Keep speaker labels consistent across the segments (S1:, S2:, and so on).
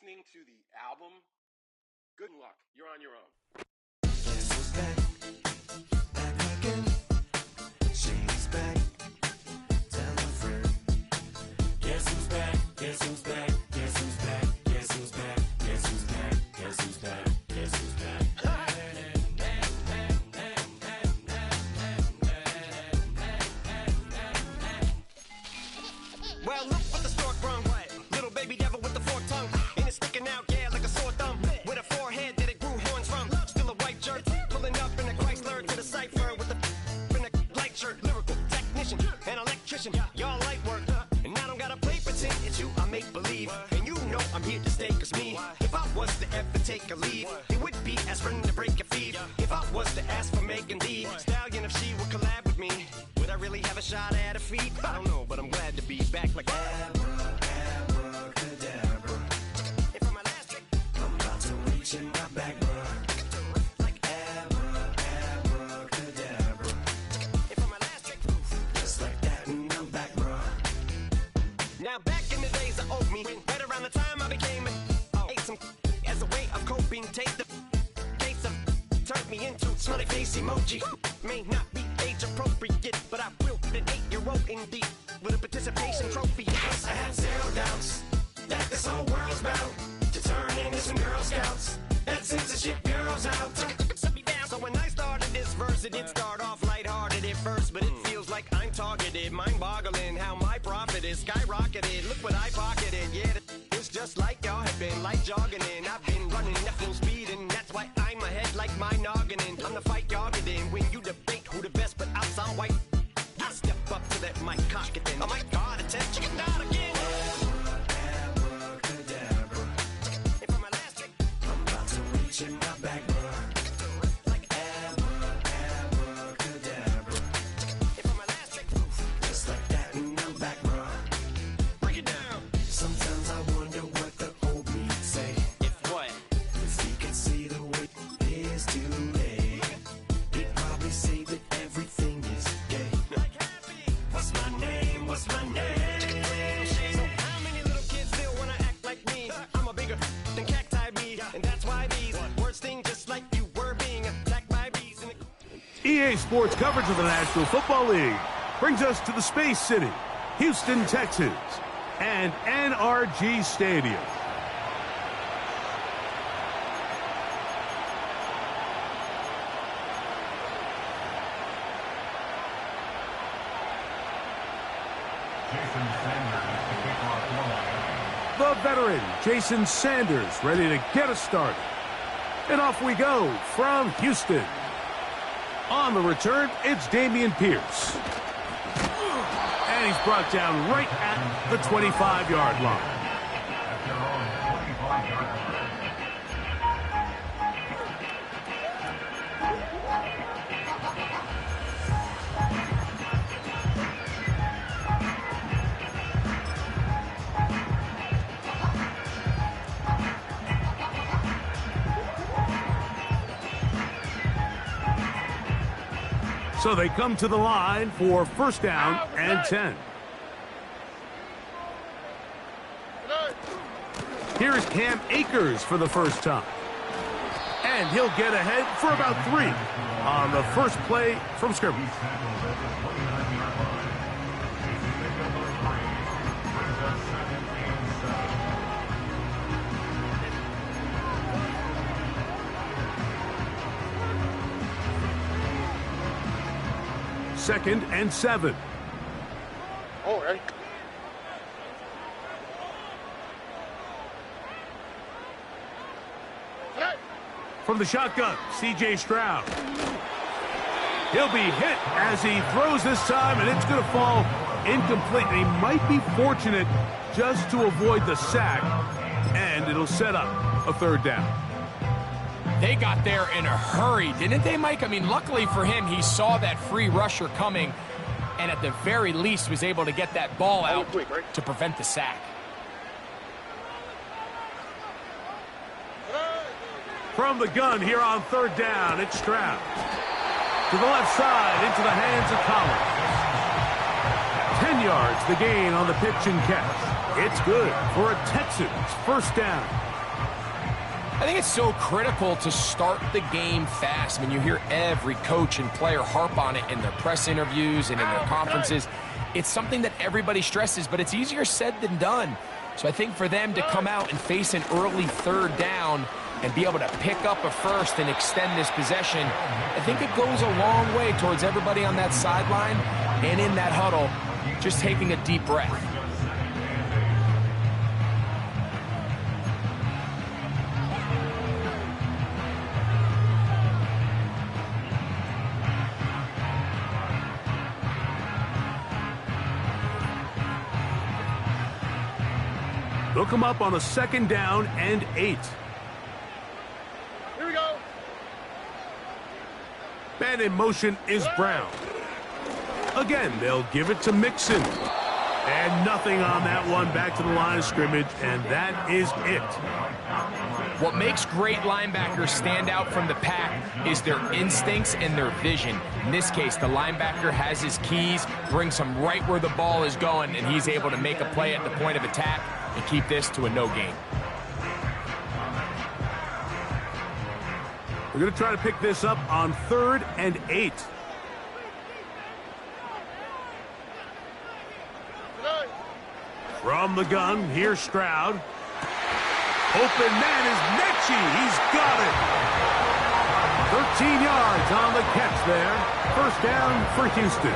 S1: listening to the album, good luck. You're on your own.
S2: Guess who's back? Back again. Shady's back. Tell a friend. Guess who's back? Guess who's back? Guess who's back? Guess who's back? Guess who's back? Guess who's back? Guess who's back?
S3: Well, look what the stork brung. Little baby devil with the forked tongue. And it's sticking out, yeah, like a sore thumb. With a forehead that it grew horns from. Still a white shirt, pulling up in a Chrysler to the cipher with in a light shirt. Lyrical technician, an electrician, y'all light work. And I don't gotta play pretend, it's you I make believe. And you know I'm here to stay, cause me, if I was to ever take a lead, it would be aspirin to break a feed. If I was to ask for Megan D Stallion, if she would collab with me, would I really have a shot at her feet? I don't know, but I'm glad to be back like
S2: Abracadabra.
S3: And for my last trick,
S2: I'm about to reach in my back, bruh.
S3: like
S2: Abracadabra.
S3: And for my last trick,
S2: Just like that, and I'm back, bruh.
S3: now back in the days of oat me, right around the time I became ate some as a way of coping. Take the case of turned me into smiley face emoji. May not be age appropriate, but I will be an 8-year-old indeed with a participation trophy.
S2: I have zero doubts that this whole world's bound to turn into some Girl Scouts. That censorship bureau's out.
S3: Set me down. So when I started this verse, it did start off lighthearted at first, but it feels like I'm targeted. Mind-boggling how my profit is skyrocketed. Look what I pocketed. Yeah, it's just like y'all have been like jogging in. I've been running at full speed, and that's why I'm ahead like my noggin. I'm the fight y'all get in when you debate who the best, but I'm some white. I step up to that mic, cock it then. Oh my God, attempt chicken out again.
S2: Abracadabra.
S3: And for my last trick,
S2: I'm about to reach in my back, bruh.
S3: like
S2: Abracadabra.
S3: and for my last trick,
S2: Just like that, and I'm back, bruh.
S3: break it down.
S2: Sometimes I wonder what the old me say.
S3: If what?
S2: If he could see the way it is today, he'd probably say that everything is gay.
S3: Like happy.
S2: What's my name? What's my name?
S3: So how many little kids still wanna act like me? I'm a bigger than cacti me, and that's why these words sting just like you were being attacked by bees. In the
S4: EA Sports coverage of the National Football League brings us to the Space City, Houston, Texas, and NRG Stadium. The veteran, Jason Sanders, ready to get us started. And off we go from Houston. On the return, it's Dameon Pierce. And he's brought down right at the 25-yard line. So they come to the line for first down and 10. Here's Cam Akers for the first time. And he'll get ahead for about 3 on the first play from scrimmage. Second and 7.
S1: Oh, ready?
S4: From the shotgun, C.J. Stroud. He'll be hit as he throws this time, and it's going to fall incomplete. And he might be fortunate just to avoid the sack, and it'll set up a third down.
S5: They got there in a hurry, didn't they, Mike? I mean, luckily for him, he saw that free rusher coming, and at the very least was able to get that ball out to prevent the sack.
S4: From the gun here on third down, it's Stroud. To the left side, into the hands of Collins. 10 yards the gain on the pitch and catch. It's good for a Texans first down.
S5: I think it's so critical to start the game fast. I mean, you hear every coach and player harp on it in their press interviews and in their conferences. It's something that everybody stresses, but it's easier said than done. So I think for them to come out and face an early third down and be able to pick up a first and extend this possession, I think it goes a long way towards everybody on that sideline and in that huddle just taking a deep breath.
S4: They'll come up on a 2nd down and 8.
S1: Here we go.
S4: Man in motion is Brown. Again, they'll give it to Mixon. And nothing on that one, back to the line of scrimmage, and that is it.
S5: What makes great linebackers stand out from the pack is their instincts and their vision. In this case, the linebacker has his keys, brings him right where the ball is going, and he's able to make a play at the point of attack and keep this to a no gain.
S4: We're going to try to pick this up on 3rd and 8. From the gun, here's Stroud. Open man is Mechie. He's got it. 13 yards on the catch there. 1st down for Houston.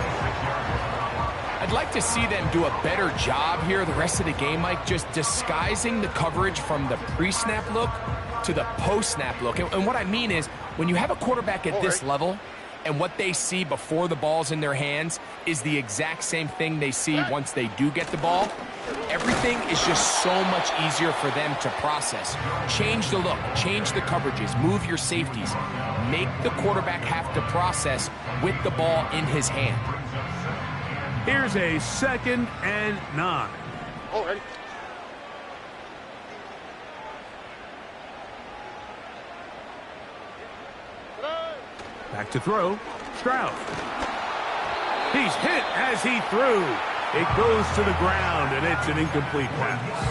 S5: I'd like to see them do a better job here the rest of the game, Mike, just disguising the coverage from the pre-snap look to the post-snap look. And what I mean is, when you have a quarterback at this level, and what they see before the ball's in their hands is the exact same thing they see once they do get the ball, everything is just so much easier for them to process. Change the look, change the coverages, move your safeties. Make the quarterback have to process with the ball in his hand.
S4: Here's a 2nd and 9.
S1: All right.
S4: Back to throw. Stroud. He's hit as he threw. It goes to the ground, and it's an incomplete pass.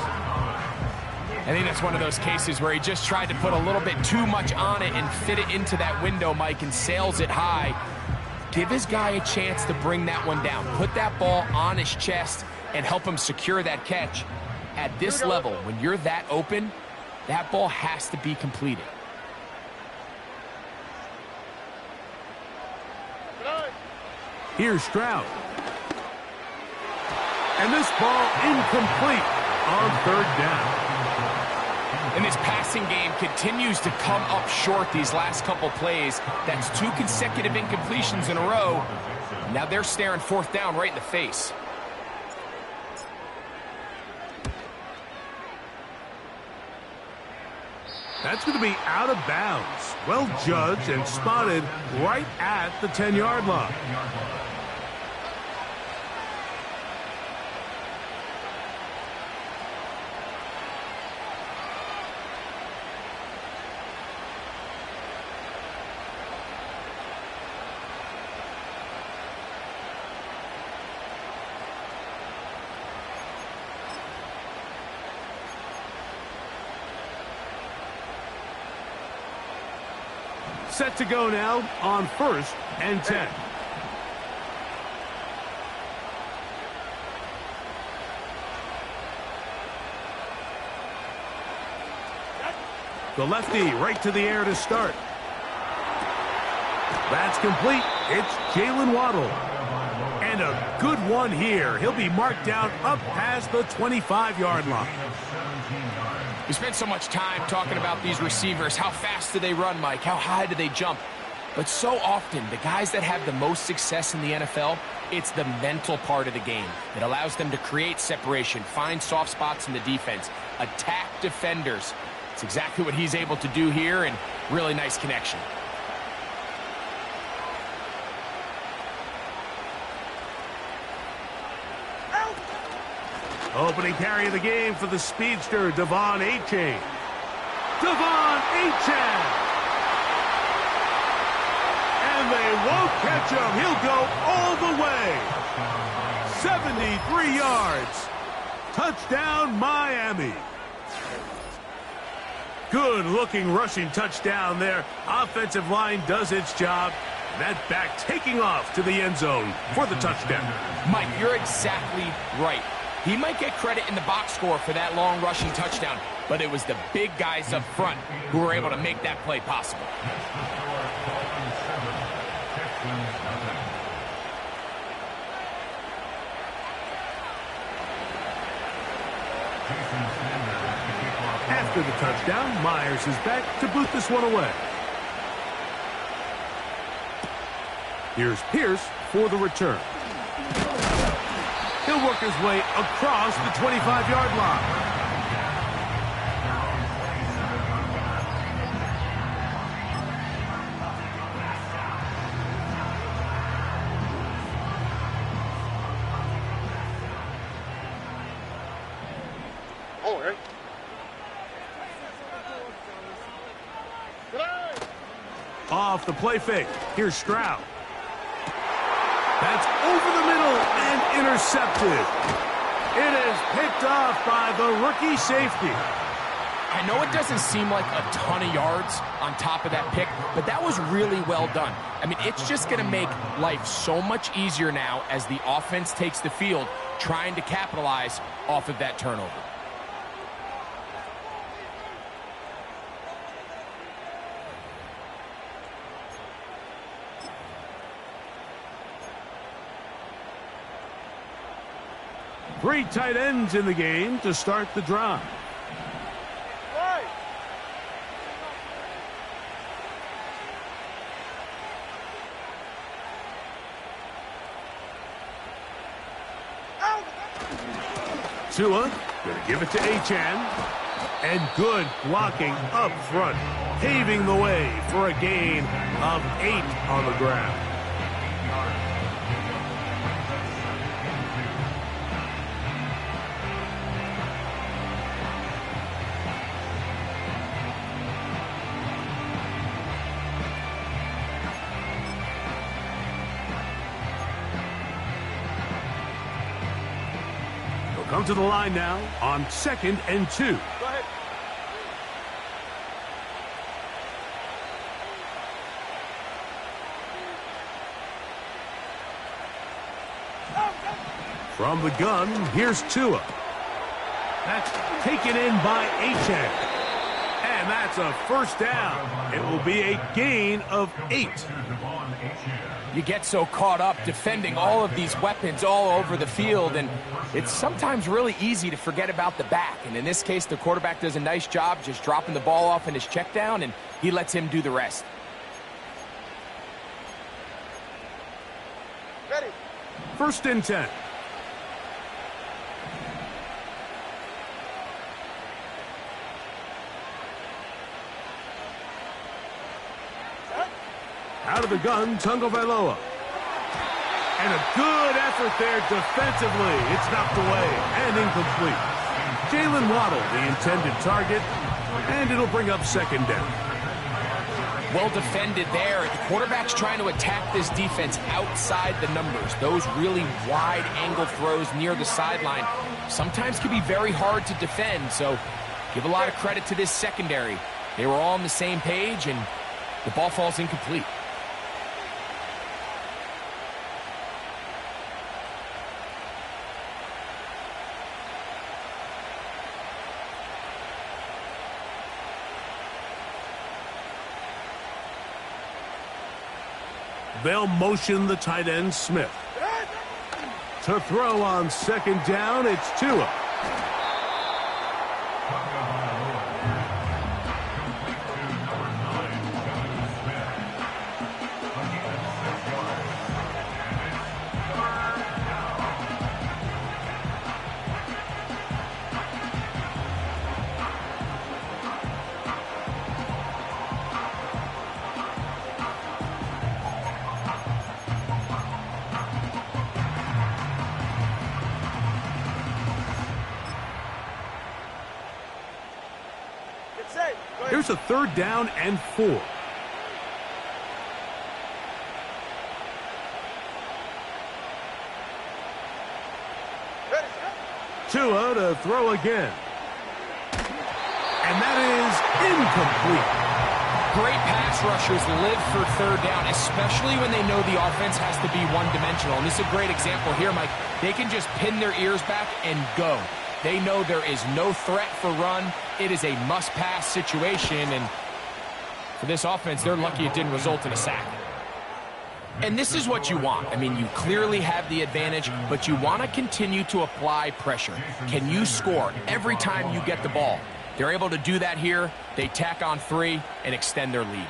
S5: I think that's one of those cases where he just tried to put a little bit too much on it and fit it into that window, Mike, and sails it high. Give his guy a chance to bring that one down. Put that ball on his chest and help him secure that catch. At this level, when you're that open, that ball has to be completed.
S4: Here's Stroud. And this ball incomplete on 3rd down.
S5: And this passing game continues to come up short these last couple plays. That's 2 consecutive incompletions in a row. Now they're staring 4th down right in the face.
S4: That's going to be out of bounds. Well judged and spotted right at the 10-yard line. Set to go now on 1st and 10. The lefty right to the air to start. That's complete. It's Jalen Waddle. And a good one here. He'll be marked down up past the 25-yard line.
S5: We spent so much time talking about these receivers. How fast do they run, Mike? How high do they jump? But so often, the guys that have the most success in the NFL, it's the mental part of the game. It allows them to create separation, find soft spots in the defense, attack defenders. It's exactly what he's able to do here, and really nice connection.
S4: Opening carry of the game for the speedster, Devon Achane. Devon Achane! And they won't catch him. He'll go all the way. 73 yards. Touchdown, Miami. Good-looking rushing touchdown there. Offensive line does its job. That back taking off to the end zone for the touchdown.
S5: Mike, you're exactly right. He might get credit in the box score for that long rushing touchdown, but it was the big guys up front who were able to make that play possible.
S4: After the touchdown, Myers is back to boot this one away. Here's Pierce for the return. He'll work his way across the 25-yard line.
S1: All right.
S4: Off the play fake. Here's Stroud. That's over the middle and intercepted. It is picked off by the rookie safety.
S5: I know it doesn't seem like a ton of yards on top of that pick, but that was really well done. I mean, it's just going to make life so much easier now as the offense takes the field, trying to capitalize off of that turnover.
S4: Three tight ends in the game to start the drive. Tua going to give it to Achane. And good blocking up front, paving the way for a gain of 8 on the ground. Come to the line now on 2nd and 2.
S1: Go ahead.
S4: From the gun, here's Tua. That's taken in by Achane. And that's a first down. It will be a gain of 8.
S5: You get so caught up defending all of these weapons all over the field, and it's sometimes really easy to forget about the back. And in this case, the quarterback does a nice job just dropping the ball off in his check down, and he lets him do the rest.
S1: Ready.
S4: 1st and 10. Out of the gun, Tagovailoa. And a good effort there defensively. It's knocked away and incomplete. Jalen Waddle, the intended target, and it'll bring up 2nd down.
S5: Well defended there. The quarterback's trying to attack this defense outside the numbers. Those really wide angle throws near the sideline sometimes can be very hard to defend, so give a lot of credit to this secondary. They were all on the same page, and the ball falls incomplete.
S4: They'll motion the tight end, Smith. To throw on 2nd down, it's Tua. Here's a 3rd down and 4. Tua to throw again. And that is incomplete.
S5: Great pass rushers live for third down, especially when they know the offense has to be one-dimensional. And this is a great example here, Mike. They can just pin their ears back and go. They know there is no threat for run. It is a must-pass situation, and for this offense, they're lucky it didn't result in a sack. And this is what you want. I mean, you clearly have the advantage, but you want to continue to apply pressure. Can you score every time you get the ball? They're able to do that here. They tack on 3 and extend their lead.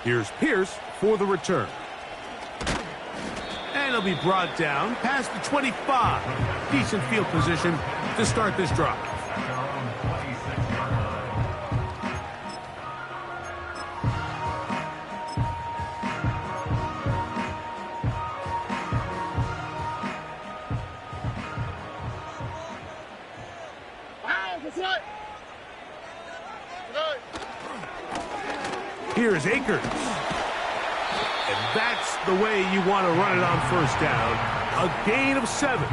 S4: Here's Pierce for the return. And he'll be brought down past the 25. Decent field position to start this drive. Here's Akers. And that's the way you want to run it on first down. A gain of 7.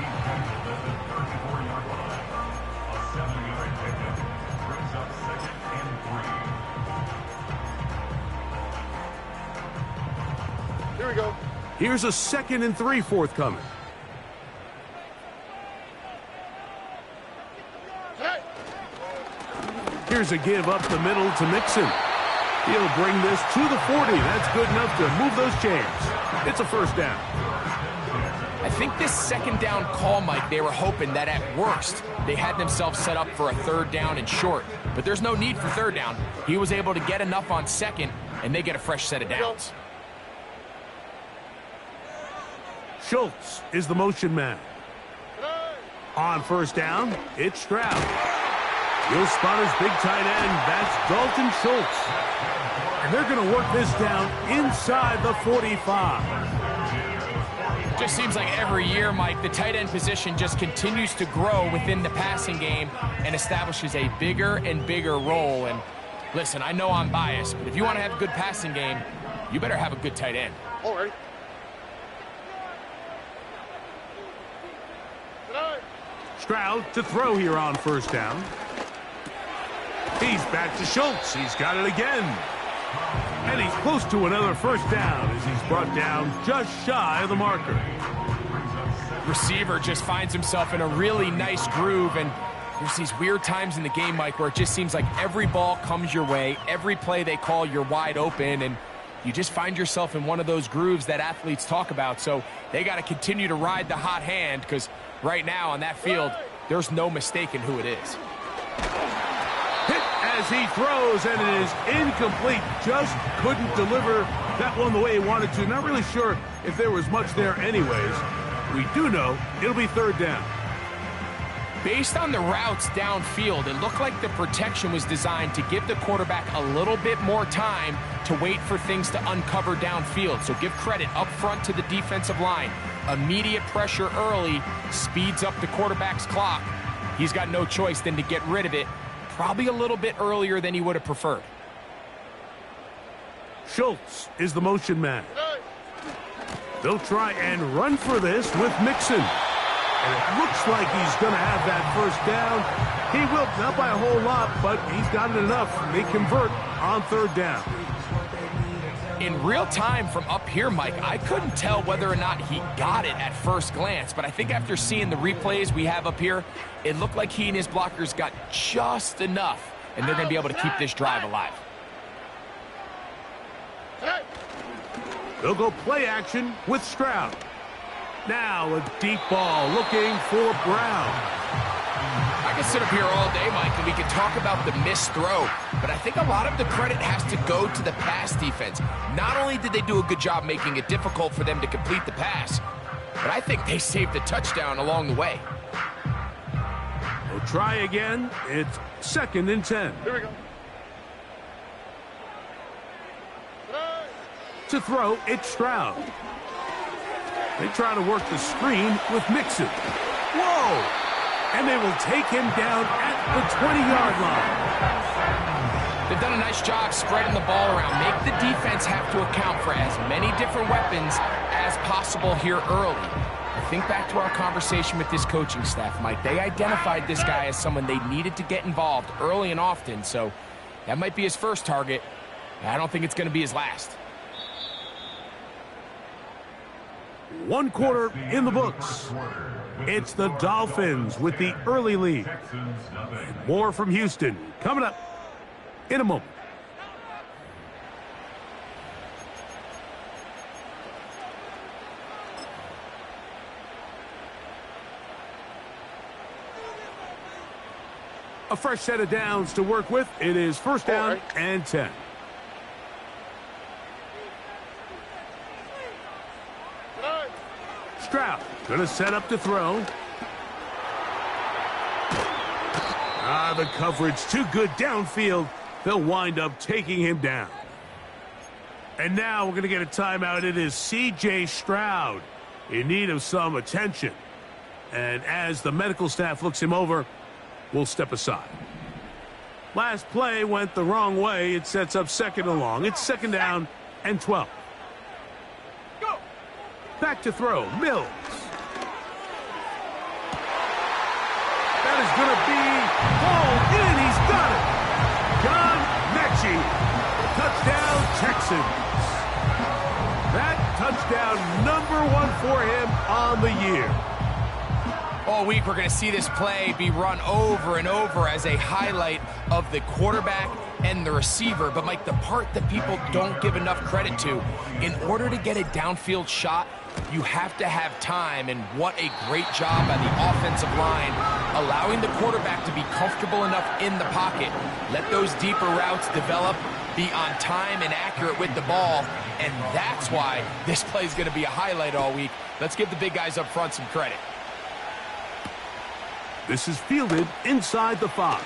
S1: Here we go.
S4: Here's a 2nd and 3 forthcoming. Here's a give up the middle to Mixon. He'll bring this to the 40. That's good enough to move those chains. It's a first down.
S5: I think this second down call, Mike, they were hoping that at worst they had themselves set up for a third down and short. But there's no need for third down. He was able to get enough on second, and they get a fresh set of downs.
S4: Schultz is the motion man. On first down, it's Stroud. He'll spot his big tight end. That's Dalton Schultz. And they're going to work this down inside the 45.
S5: Just seems like every year, Mike, the tight end position just continues to grow within the passing game and establishes a bigger and bigger role. And listen, I know I'm biased, but if you want to have a good passing game, you better have a good tight end.
S1: All right.
S4: Stroud to throw here on first down. He's back to Schultz. He's got it again. And he's close to another first down as he's brought down just shy of the marker.
S5: Receiver just finds himself in a really nice groove, and there's these weird times in the game, Mike, where it just seems like every ball comes your way, every play they call, you're wide open, and you just find yourself in one of those grooves that athletes talk about. So they got to continue to ride the hot hand, because right now on that field, there's no mistaking who it is.
S4: Hit as he throws, and it is incomplete. Just couldn't deliver that one the way he wanted to. Not really sure if there was much there anyways. We do know it'll be third down.
S5: Based on the routes downfield, it looked like the protection was designed to give the quarterback a little bit more time to wait for things to uncover downfield. So give credit up front to the defensive line. Immediate pressure early speeds up the quarterback's clock. He's got no choice than to get rid of it, probably a little bit earlier than he would have preferred.
S4: Schultz is the motion man. They'll try and run for this with Mixon. And it looks like he's going to have that first down. He will, not by a whole lot, but he's got it enough. They convert on third down.
S5: In real time from up here, Mike, I couldn't tell whether or not he got it at first glance, but I think after seeing the replays we have up here, it looked like he and his blockers got just enough, and they're going to be able to keep this drive alive.
S4: They'll go play action with Stroud. Now a deep ball looking for Brown.
S5: I could sit up here all day, Mike, and we could talk about the missed throw, but I think a lot of the credit has to go to the pass defense. Not only did they do a good job making it difficult for them to complete the pass, but I think they saved a touchdown along the way.
S4: We'll try again. It's 2nd and 10.
S1: Here we go.
S4: To throw, it's Stroud. They try to work the screen with Mixon. Whoa! And they will take him down at the 20-yard line.
S5: They've done a nice job spreading the ball around. Make the defense have to account for as many different weapons as possible here early. I think back to our conversation with this coaching staff, Mike. They identified this guy as someone they needed to get involved early and often, so that might be his first target. I don't think it's going to be his last.
S4: One quarter in the books. It's the Dolphins with the early lead. More from Houston coming up in a moment. A fresh set of downs to work with. It is first down and 10. Stroud going to set up to throw. The coverage too good downfield. They'll wind up taking him down. And now we're going to get a timeout. It is C.J. Stroud in need of some attention. And as the medical staff looks him over, we'll step aside. Last play went the wrong way. It sets up second and long. It's second down and 12. Back to throw, Mills. That is going to be hauled in. He's got it. John Mechie. Touchdown, Texans. That touchdown #1 for him on the year.
S5: All week, we're going to see this play be run over and over as a highlight of the quarterback and the receiver. But, Mike, the part that people don't give enough credit to, in order to get a downfield shot, you have to have time, and what a great job by the offensive line, allowing the quarterback to be comfortable enough in the pocket, let those deeper routes develop, be on time and accurate with the ball, and that's why this play is going to be a highlight all week. Let's give the big guys up front some credit.
S4: This is fielded inside the 5.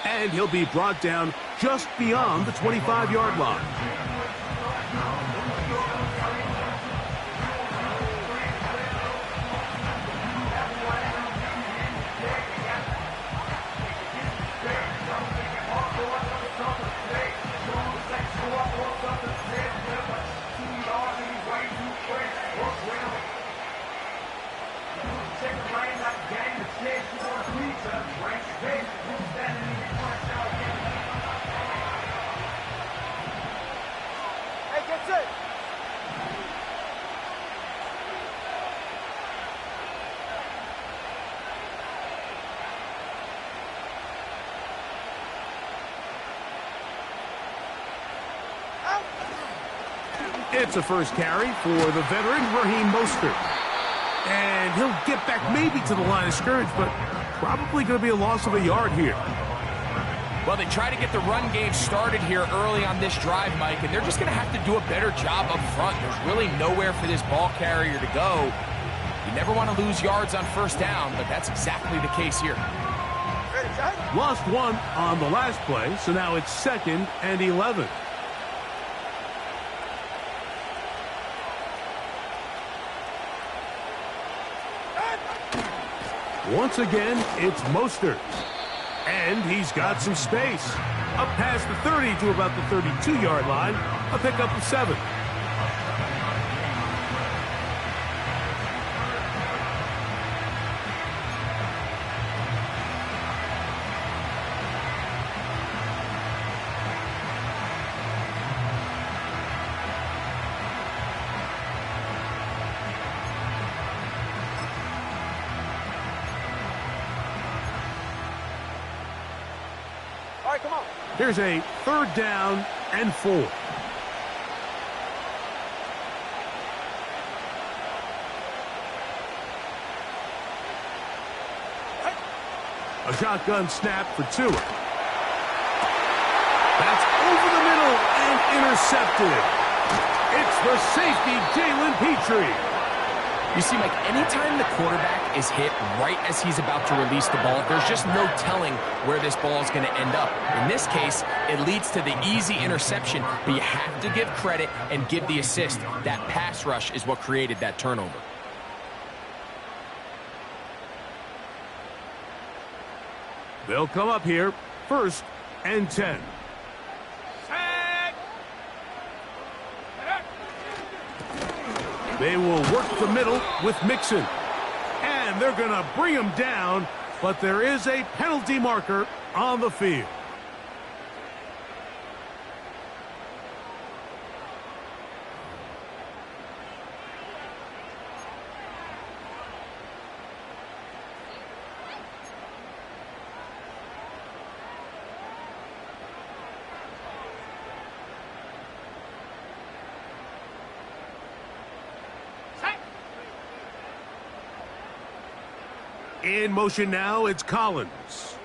S4: And he'll be brought down just beyond the 25-yard line. It's a first carry for the veteran, Raheem Mostert. And he'll get back maybe to the line of scrimmage, but probably going to be a loss of a yard here.
S5: Well, they try to get the run game started here early on this drive, Mike, and they're just going to have to do a better job up front. There's really nowhere for this ball carrier to go. You never want to lose yards on first down, but that's exactly the case here.
S4: Lost one on the last play, so now it's second and 11. Once again, it's Mostert. And he's got some space. Up past the 30 to about the 32-yard line. A pickup of 7. Here's a third down and 4. A shotgun snap for Tua. That's over the middle and intercepted. It's the safety, Jalen Petrie.
S5: You see, Mike, anytime the quarterback is hit right as he's about to release the ball, there's just no telling where this ball is going to end up. In this case, it leads to the easy interception, but you have to give credit and give the assist. That pass rush is what created that turnover.
S4: They'll come up here, first and 10. They will work the middle with Mixon. And they're going to bring him down, but there is a penalty marker on the field. In motion now, it's Collins.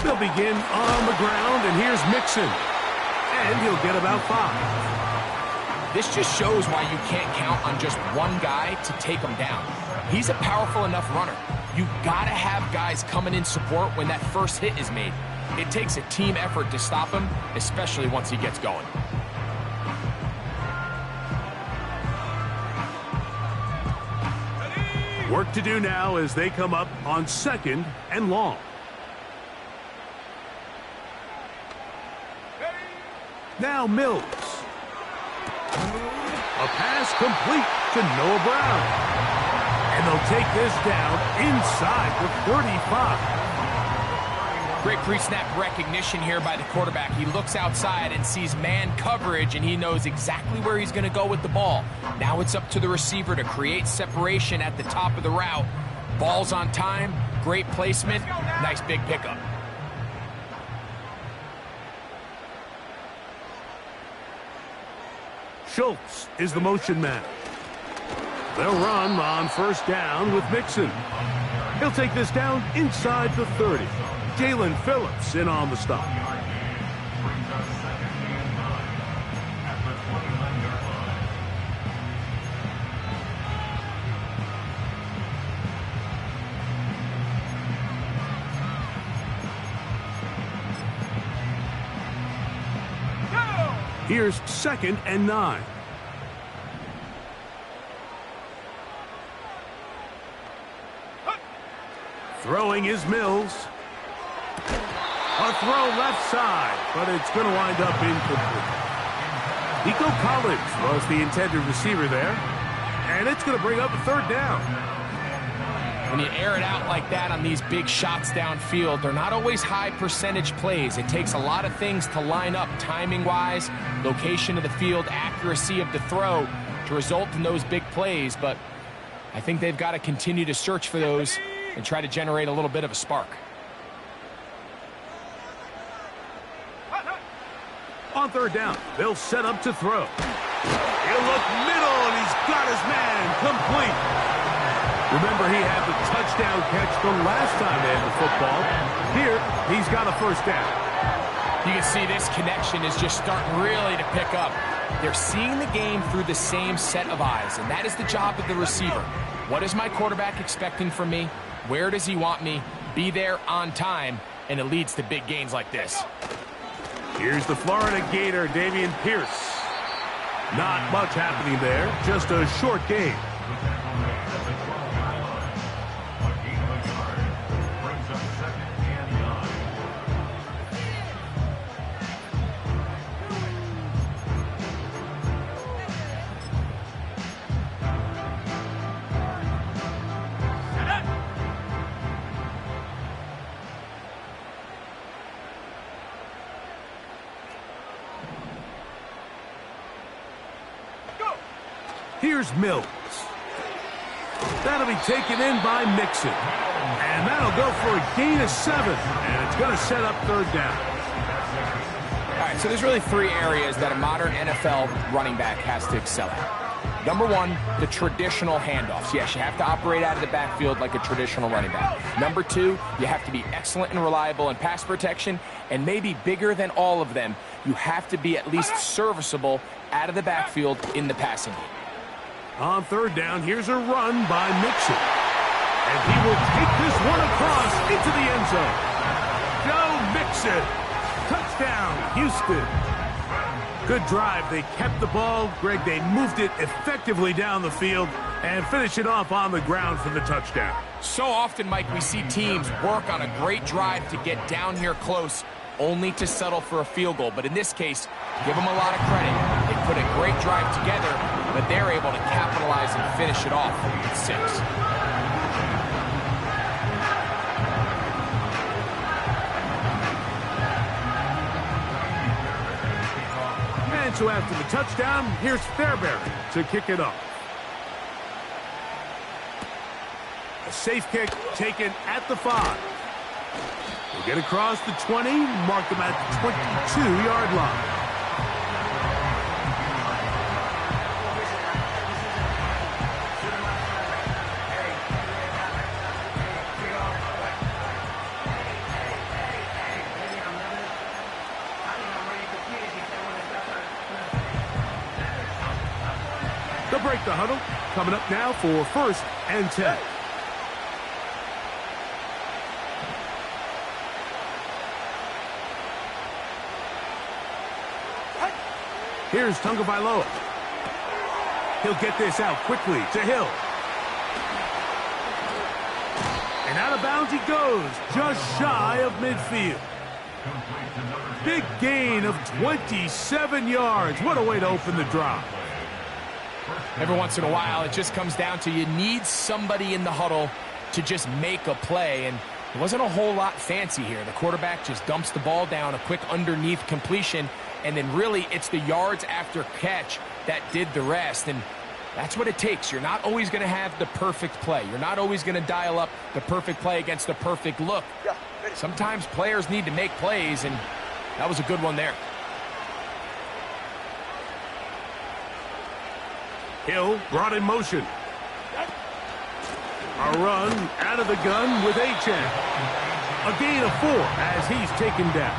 S4: They'll begin on the ground, and here's Mixon. And he'll get about 5.
S5: This just shows why you can't count on just one guy to take him down. He's a powerful enough runner. You've got to have guys coming in support when that first hit is made. It takes a team effort to stop him, especially once he gets going.
S4: Work to do now as they come up on 2nd and long. Now Mills. A pass complete to Noah Brown. And they'll take this down inside the 35.
S5: Great pre-snap recognition here by the quarterback. He looks outside and sees man coverage, and he knows exactly where he's going to go with the ball. Now it's up to the receiver to create separation at the top of the route. Ball's on time, great placement, nice big pickup.
S4: Schultz is the motion man. They'll run on 1st down with Mixon. He'll take this down inside the 30. Jalen Phillips in on the stop. Here's 2nd and 9. Throwing is Mills. A throw left side, but it's going to wind up incomplete. Nico Collins was the intended receiver there, and it's going to bring up a 3rd down.
S5: When you air it out like that on these big shots downfield, they're not always high percentage plays. It takes a lot of things to line up timing-wise, location of the field, accuracy of the throw to result in those big plays, but I think they've got to continue to search for those and try to generate a little bit of a spark.
S4: On 3rd down, they'll set up to throw. He'll look middle, and he's got his man complete. Remember, he had the touchdown catch the last time they had the football. Here, he's got a 1st down.
S5: You can see this connection is just starting really to pick up. They're seeing the game through the same set of eyes, and that is the job of the receiver. What is my quarterback expecting from me? Where does he want me? Be there on time, and it leads to big gains like this.
S4: Here's the Florida Gator, Dameon Pierce. Not much happening there, just a short game. Here's Mills. That'll be taken in by Mixon. And that'll go for a gain of 7. And it's going to set up 3rd down.
S5: All right, so there's really 3 areas that a modern NFL running back has to excel at. Number 1, the traditional handoffs. Yes, you have to operate out of the backfield like a traditional running back. Number 2, you have to be excellent and reliable in pass protection. And maybe bigger than all of them, you have to be at least serviceable out of the backfield in the passing game.
S4: On 3rd down, here's a run by Mixon. And he will take this one across into the end zone. Joe Mixon. Touchdown, Houston. Good drive. They kept the ball. Greg, they moved it effectively down the field and finish it off on the ground for the touchdown.
S5: So often, Mike, we see teams work on a great drive to get down here close, only to settle for a field goal. But in this case, give them a lot of credit. They put a great drive together but they're able to capitalize and finish it off with 6.
S4: And so after the touchdown, here's Fairbury to kick it off. A safe kick taken at the 5. We'll get across the 20, mark them at the 22-yard line. They'll break the huddle. Coming up now for 1st and 10. Here's Tagovailoa. He'll get this out quickly to Hill. And out of bounds he goes, just shy of midfield. Big gain of 27 yards. What a way to open the drive.
S5: Every once in a while, it just comes down to you need somebody in the huddle to just make a play, and it wasn't a whole lot fancy here. The quarterback just dumps the ball down, a quick underneath completion, and then really it's the yards after catch that did the rest, and that's what it takes. You're not always going to have the perfect play. You're not always going to dial up the perfect play against the perfect look. Sometimes players need to make plays, and that was a good one there.
S4: Hill brought in motion. A run out of the gun with Achane. A gain of 4 as he's taken down.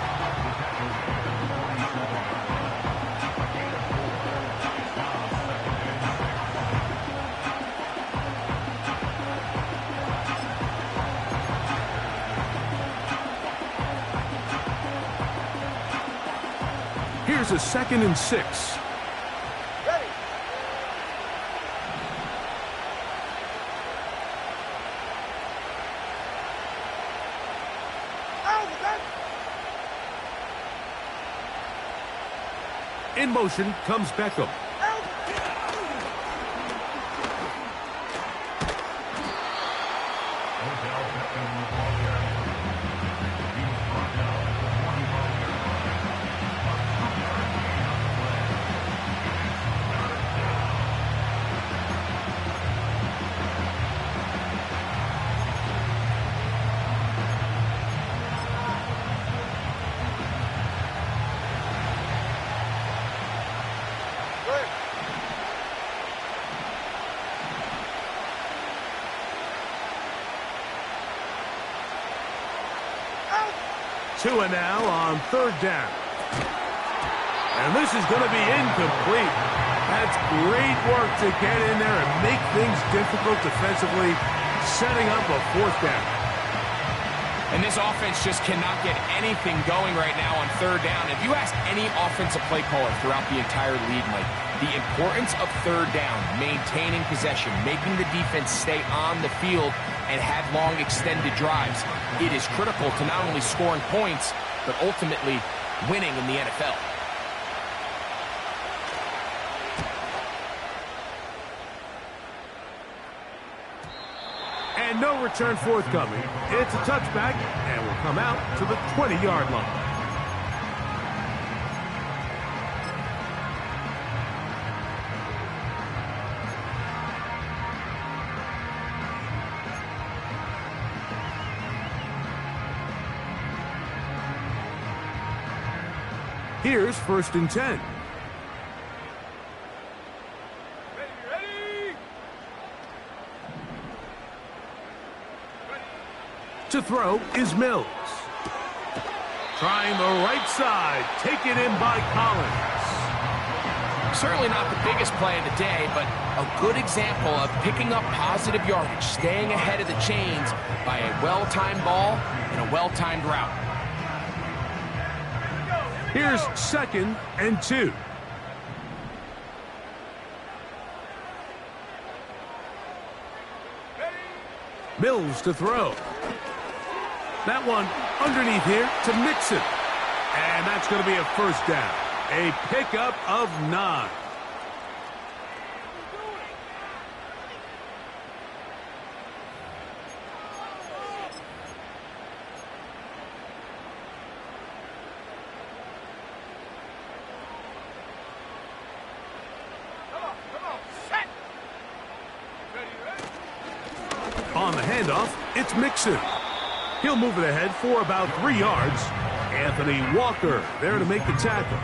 S4: Here's a 2nd and 6. In motion comes Beckham. Tua now on 3rd down. And this is going to be incomplete. That's great work to get in there and make things difficult defensively, setting up a 4th down.
S5: And this offense just cannot get anything going right now on 3rd down. If you ask any offensive play caller throughout the entire league, Mike, the importance of 3rd down, maintaining possession, making the defense stay on the field and have long extended drives, it is critical to not only scoring points, but ultimately winning in the NFL.
S4: And no return forthcoming. It's a touchback, and will come out to the 20-yard line. Here's 1st and 10. To throw is Mills. Trying the right side. Taken in by Collins.
S5: Certainly not the biggest play of the day, but a good example of picking up positive yardage, staying ahead of the chains by a well-timed ball and a well-timed route.
S4: Here's 2nd and 2. Mills to throw. That one underneath here to Mixon. And that's going to be a 1st down. A pickup of 9. Handoff, it's Mixon. He'll move it ahead for about 3 yards. Anthony Walker there to make the tackle.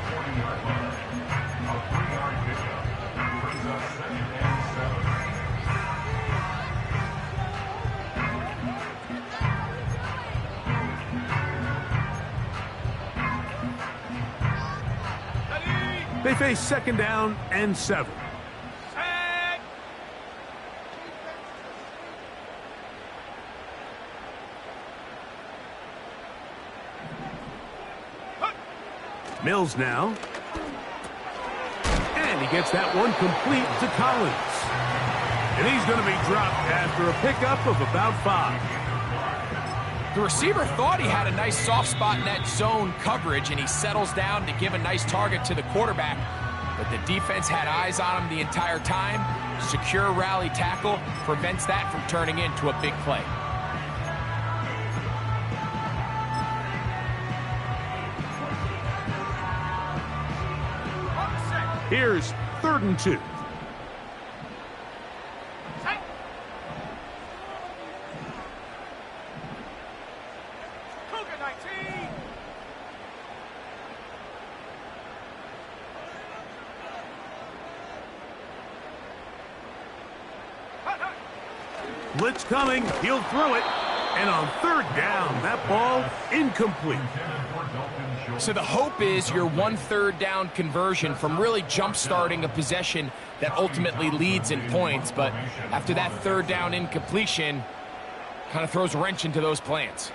S4: They face 2nd down and 7. Mills now. And he gets that one complete to Collins. And he's going to be dropped after a pickup of about 5.
S5: The receiver thought he had a nice soft spot in that zone coverage, and he settles down to give a nice target to the quarterback. But the defense had eyes on him the entire time. Secure rally tackle prevents that from turning into a big play.
S4: Here's 3rd and 2. Blitz coming. He'll throw it. And on 3rd down, that ball incomplete.
S5: So the hope is your 1/3 down conversion from really jump-starting a possession that ultimately leads in points. But after that 3rd down incompletion, kind of throws a wrench into those plans.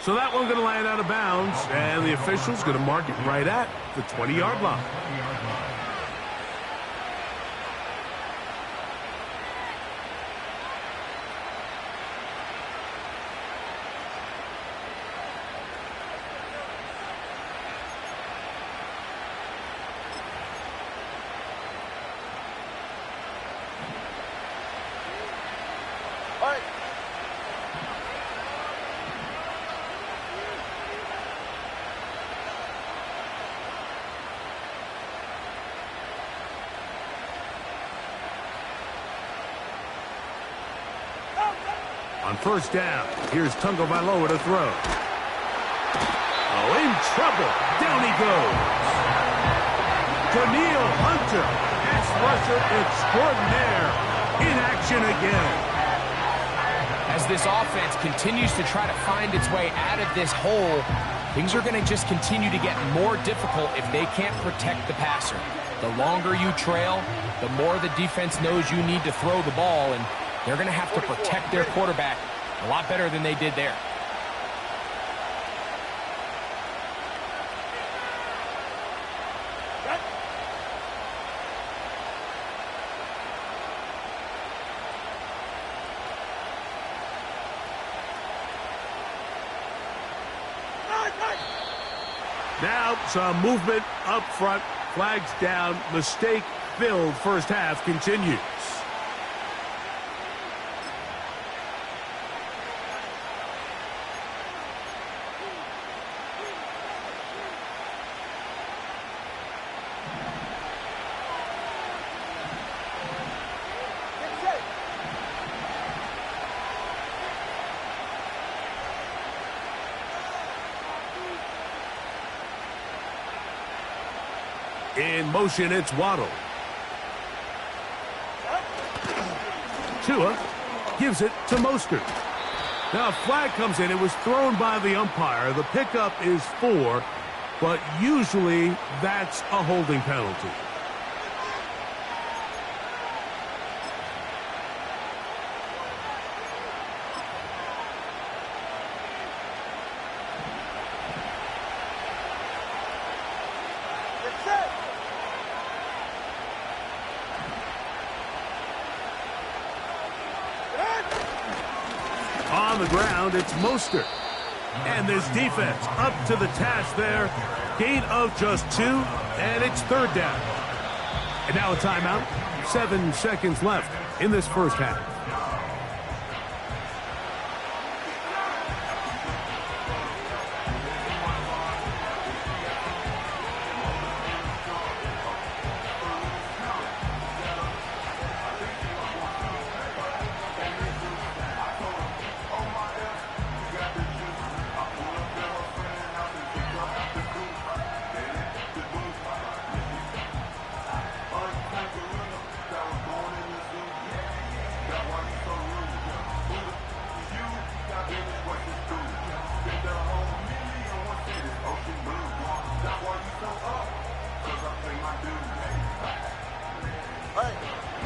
S4: So that one's going to land out of bounds, and the official's going to mark it right at the 20-yard line. On 1st down, here's Tungo Vailoa to throw. Oh, in trouble. Down he goes. Daniil Hunter, pass rusher extraordinaire, in action again.
S5: As this offense continues to try to find its way out of this hole, things are going to just continue to get more difficult if they can't protect the passer. The longer you trail, the more the defense knows you need to throw the ball, and they're going to have to protect their quarterback a lot better than they did there.
S4: Now some movement up front. Flags down. Mistake-filled 1st half continues. In motion, it's Waddle. Tua gives it to Mostert. Now a flag comes in. It was thrown by the umpire. The pickup is 4, but usually that's a holding penalty. On the ground, it's Mostert. And this defense up to the task there. Gain of just 2, and it's 3rd down. And now a timeout. 7 seconds left in this 1st half.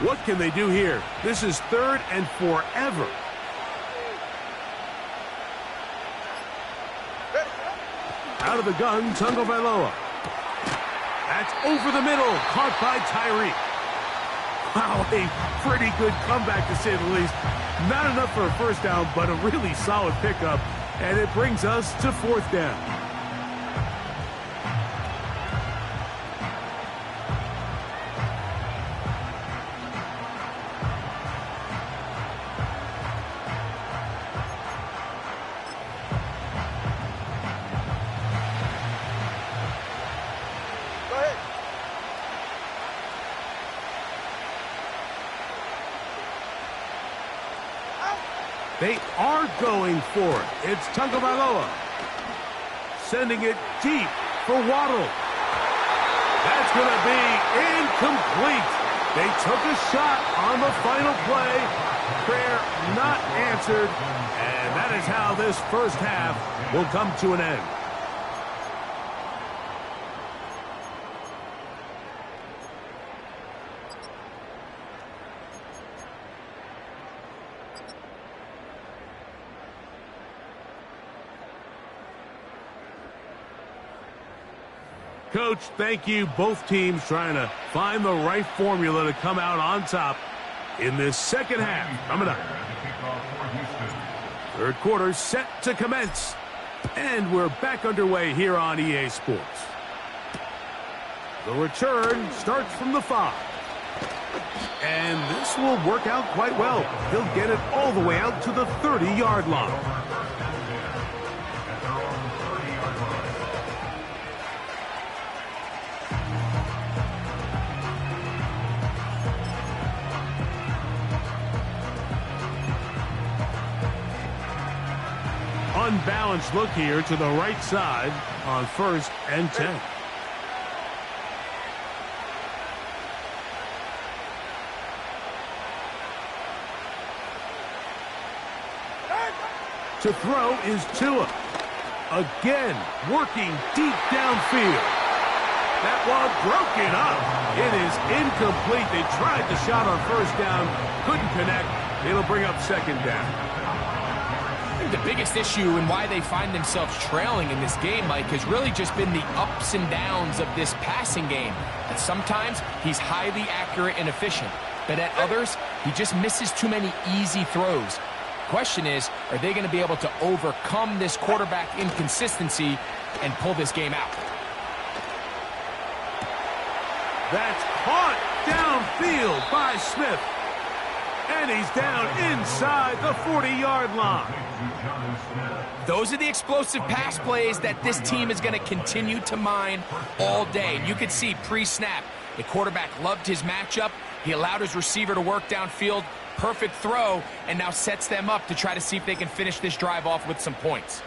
S4: What can they do here? This is 3rd and forever. Out of the gun, Tagovailoa. That's over the middle, caught by Tyreek. Wow, a pretty good comeback to say the least. Not enough for a first down, but a really solid pickup, and it brings us to 4th down. They are going for it. It's Tagovailoa. Sending it deep for Waddle. That's going to be incomplete. They took a shot on the final play. Prayer not answered. And that is how this first half will come to an end. Coach, thank you. Both teams trying to find the right formula to come out on top in this second half. Coming up. 3rd quarter set to commence. And we're back underway here on EA Sports. The return starts from the 5. And this will work out quite well. He'll get it all the way out to the 30-yard line. Unbalanced look here to the right side on 1st and 10. To throw is Tua. Again, working deep downfield. That one broken up. It is incomplete. They tried the shot on 1st down, couldn't connect. It'll bring up 2nd down.
S5: The biggest issue and why they find themselves trailing in this game, Mike, has really just been the ups and downs of this passing game. And sometimes he's highly accurate and efficient, but at others, he just misses too many easy throws. Question is, are they going to be able to overcome this quarterback inconsistency and pull this game out?
S4: That's caught downfield by Smith. And he's down inside the 40-yard line.
S5: Those are the explosive pass plays that this team is going to continue to mine all day. And you can see pre-snap, the quarterback loved his matchup. He allowed his receiver to work downfield. Perfect throw, and now sets them up to try to see if they can finish this drive off with some points.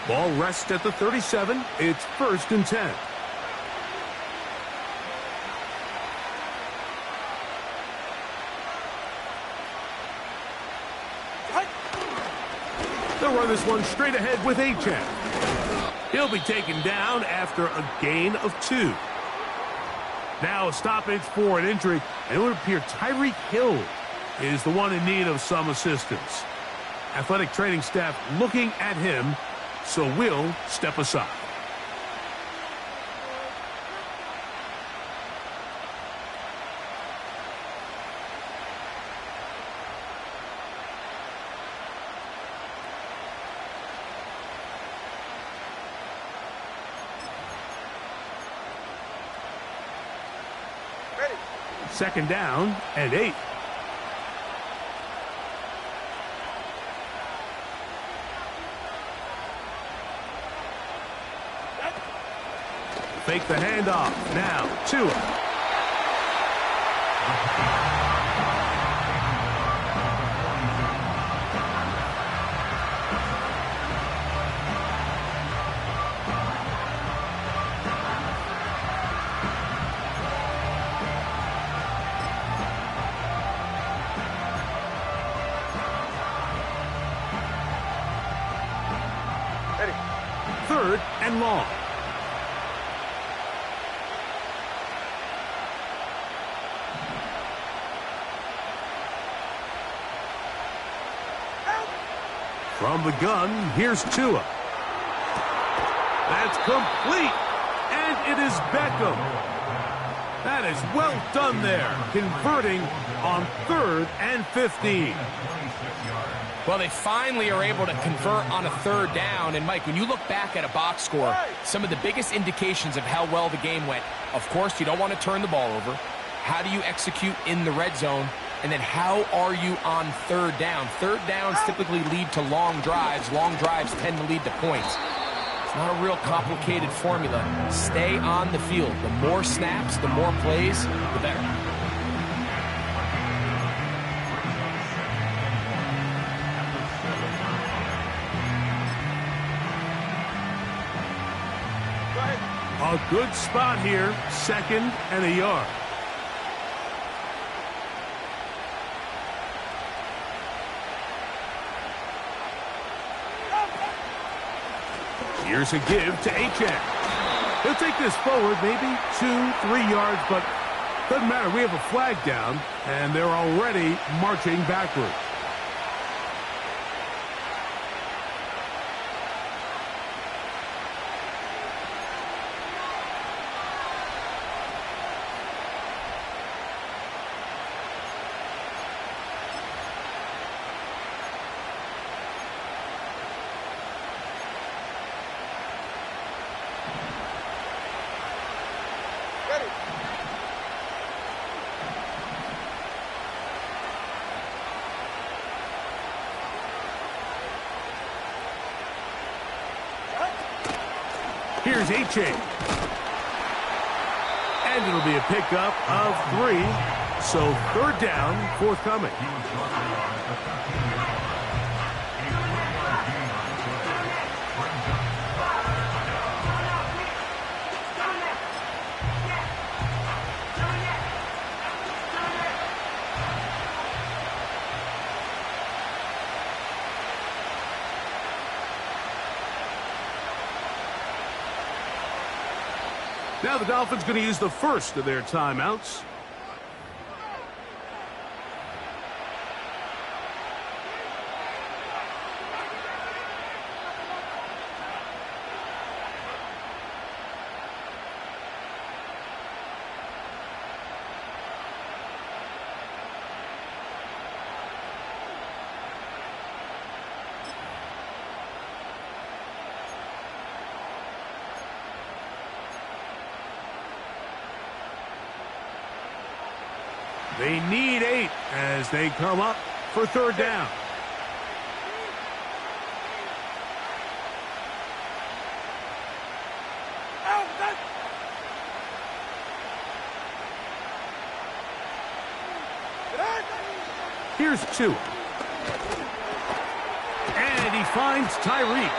S4: Ball rests at the 37. It's 1st and 10. They'll run this one straight ahead with Achane. He'll be taken down after a gain of 2. Now a stoppage for an injury. And it would appear Tyreek Hill is the one in need of some assistance. Athletic training staff looking at him, so we'll step aside.
S2: Ready.
S4: 2nd down and 8. Fake the handoff. Now, Tua. and long. From the gun, here's Tua. That's complete, and it is Beckham. That is well done there, converting on 3rd and 15.
S5: Well, they finally are able to convert on a 3rd down. And, Mike, when you look back at a box score, some of the biggest indications of how well the game went, of course, you don't want to turn the ball over. How do you execute in the red zone? And then how are you on 3rd down? 3rd downs typically lead to long drives. Long drives tend to lead to points. It's not a real complicated formula. Stay on the field. The more snaps, the more plays, the better.
S4: A good spot here, 2nd and a yard. Here's a give to H.N. He'll take this forward, maybe 2-3 yards, but doesn't matter. We have a flag down, and they're already marching backwards. Here's H.A. And it'll be a pickup of 3. So 3rd down forthcoming. Now the Dolphins going to use the first of their timeouts. They need 8 as they come up for 3rd down. Here's 2. And he finds Tyreek.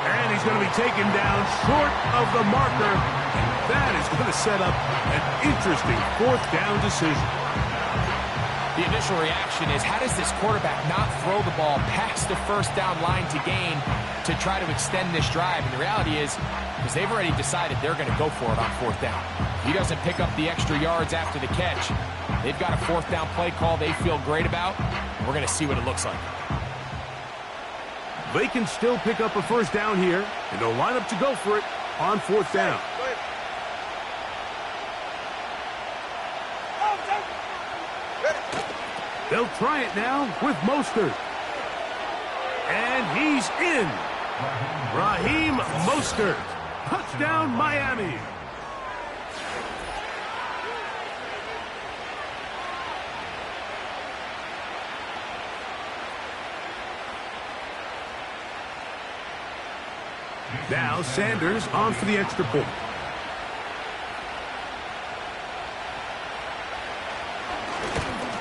S4: And he's going to be taken down short of the marker. And that is going to set up an interesting 4th down decision.
S5: The initial reaction is, how does this quarterback not throw the ball past the 1st down line to gain to try to extend this drive? And the reality is, because they've already decided they're going to go for it on 4th down. He doesn't pick up the extra yards after the catch. They've got a 4th down play call they feel great about. We're going to see what it looks like.
S4: They can still pick up a 1st down here, and they'll line up to go for it on 4th down. They'll try it now with Mostert. And he's in. Raheem Mostert. Touchdown, Miami. Now Sanders on for the extra point.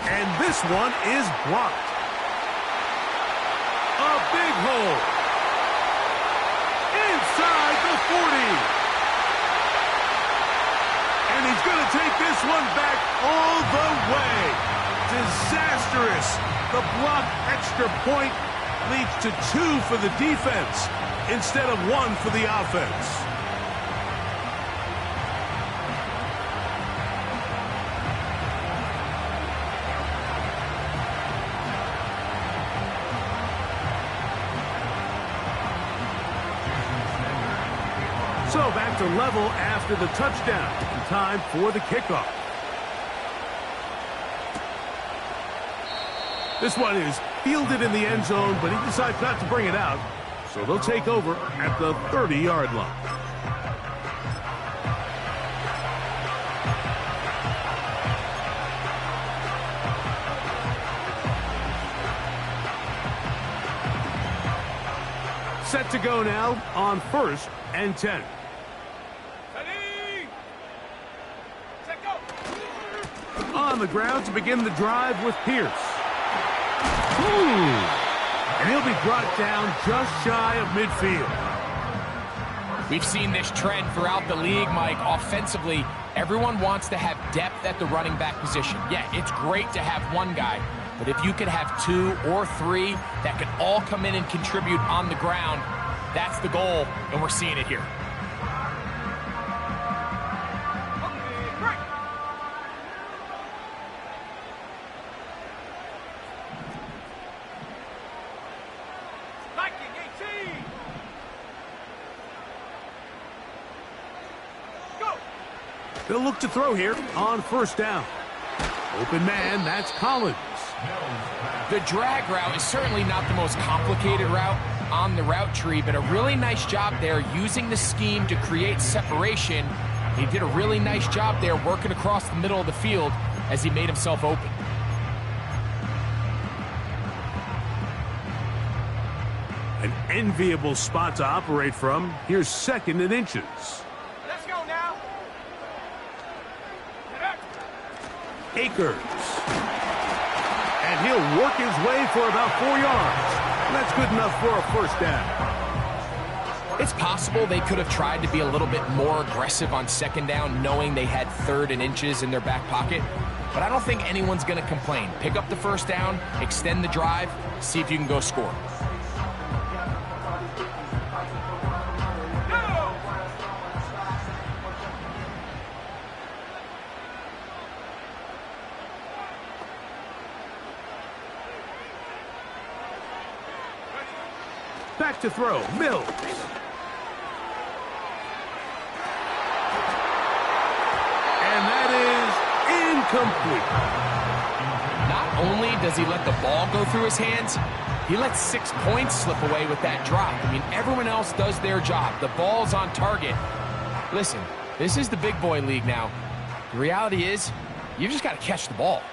S4: And this one is blocked. A big hole. Inside the 40. And he's going to take this one back all the way. Disastrous. The blocked extra point leads to 2 for the defense. instead of 1 for the offense. So back to level after the touchdown. Time for the kickoff. This one is fielded in the end zone, but he decides not to bring it out. So they'll take over at the 30-yard line. Set to go now on 1st and 10. On the ground to begin the drive with Pierce. And he'll be brought down just shy of midfield.
S5: We've seen this trend throughout the league, Mike. Offensively, everyone wants to have depth at the running back position. Yeah, it's great to have one guy, but if you could have 2 or 3 that could all come in and contribute on the ground, that's the goal, and we're seeing it here.
S4: They'll look to throw here on 1st down. Open man, that's Collins.
S5: The drag route is certainly not the most complicated route on the route tree, but a really nice job there using the scheme to create separation. He did a really nice job there working across the middle of the field as he made himself open.
S4: An enviable spot to operate from. Here's 2nd and inches.
S3: Let's go now.
S4: Akers. And he'll work his way for about 4 yards. That's good enough for a 1st down.
S5: It's possible they could have tried to be a little bit more aggressive on 2nd down, knowing they had 3rd and inches in their back pocket. But I don't think anyone's going to complain. Pick up the 1st down, extend the drive, see if you can go score.
S4: Back to throw, Mills. And that is incomplete.
S5: Not only does he let the ball go through his hands, he lets 6 points slip away with that drop. I mean, everyone else does their job. The ball's on target. Listen, this is the big boy league now. The reality is, you just got to catch the ball.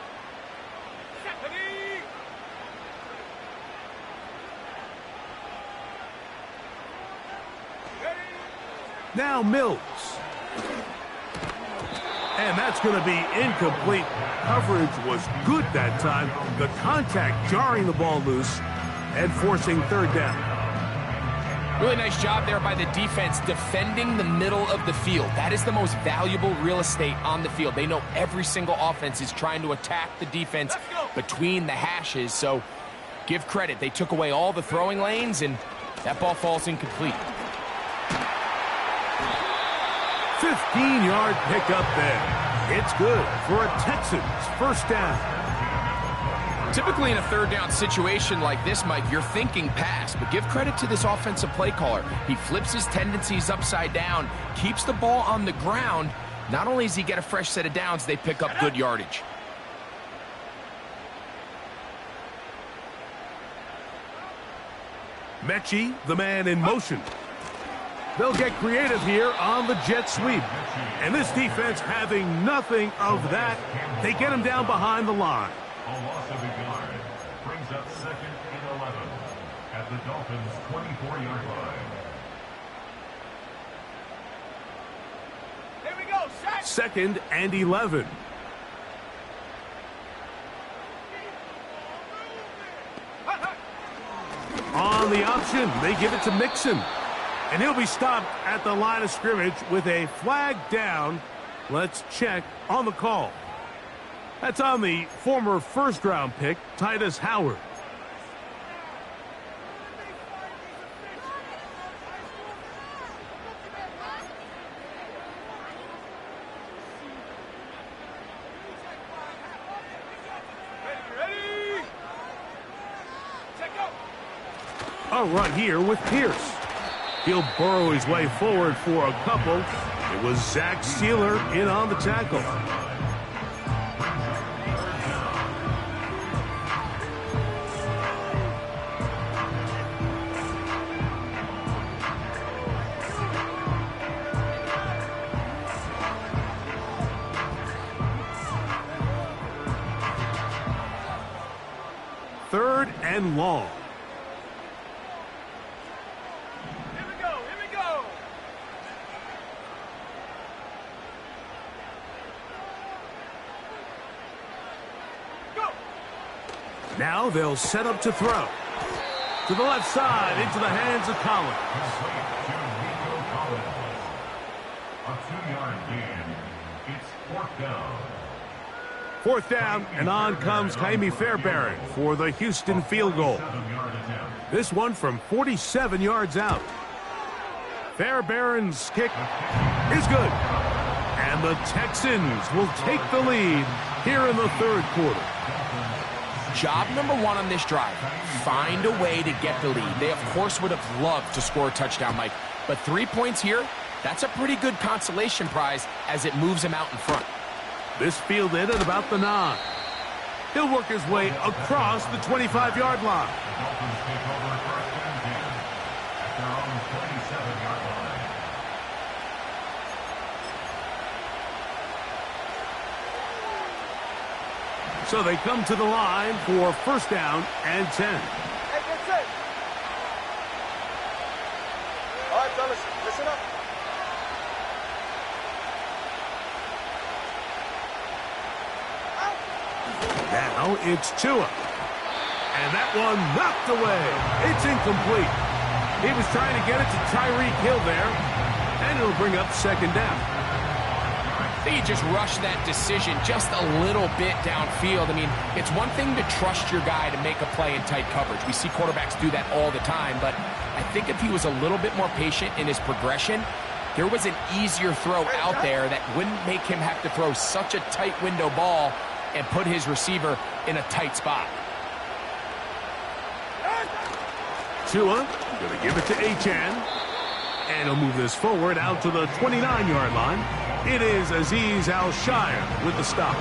S4: Now Mills. And that's going to be incomplete. Coverage was good that time. The contact jarring the ball loose and forcing 3rd down.
S5: Really nice job there by the defense defending the middle of the field. That is the most valuable real estate on the field. They know every single offense is trying to attack the defense between the hashes. So give credit. They took away all the throwing lanes, and that ball falls incomplete.
S4: 15-yard pickup there. It's good for a Texans 1st down.
S5: Typically in a 3rd down situation like this, Mike, you're thinking pass, but give credit to this offensive play caller. He flips his tendencies upside down, keeps the ball on the ground. Not only does he get a fresh set of downs, they pick up good yardage.
S4: Mechie, the man in motion. They'll get creative here on the jet sweep. And this defense having nothing of that, they get him down behind the line.
S6: A loss of a yard brings up 2nd and 11 at the Dolphins' 24-yard line.
S3: Here we go, set.
S4: 2nd and 11. On the option, they give it to Mixon. And he'll be stopped at the line of scrimmage with a flag down. Let's check on the call. That's on the former 1st-round pick, Titus Howard. a run here with Pierce. He'll burrow his way forward for a couple. It was Zach Sealer in on the tackle. Third and long.
S3: Here we go, here we go. Go.
S4: Now they'll set up to throw. To the left side, into the hands of Collins.
S6: A 2-yard gain. It's fourth down.
S4: Fourth down, and on comes Jaime Fairbairn for the Houston field goal. This one from 47 yards out. Fairbairn's kick is good. And the Texans will take the lead here in the third quarter.
S5: Job number one on this drive, find a way to get the lead. They, of course, would have loved to score a touchdown, Mike. But 3 points here, that's a pretty good consolation prize as it moves them out in front.
S4: This fielded at about the 9. He'll work his way across the 25-yard line.
S6: The Dolphins take over first and 10 at their own 27-yard line.
S4: So they come to the line for first down and 10.
S3: Hey, get set. All right, fellas, listen up.
S4: Now it's Tua. And that one knocked away. It's incomplete. He was trying to get it to Tyreek Hill there. And it'll bring up second down.
S5: I think you just rushed that decision just a little bit downfield. I mean, it's one thing to trust your guy to make a play in tight coverage. We see quarterbacks do that all the time. But I think if he was a little bit more patient in his progression, there was an easier throw out there that wouldn't make him have to throw such a tight window ball and put his receiver in a tight spot.
S4: Tua going to give it to Achane. And he'll move this forward out to the 29-yard line. It is Azeez Al-Shire with the stop.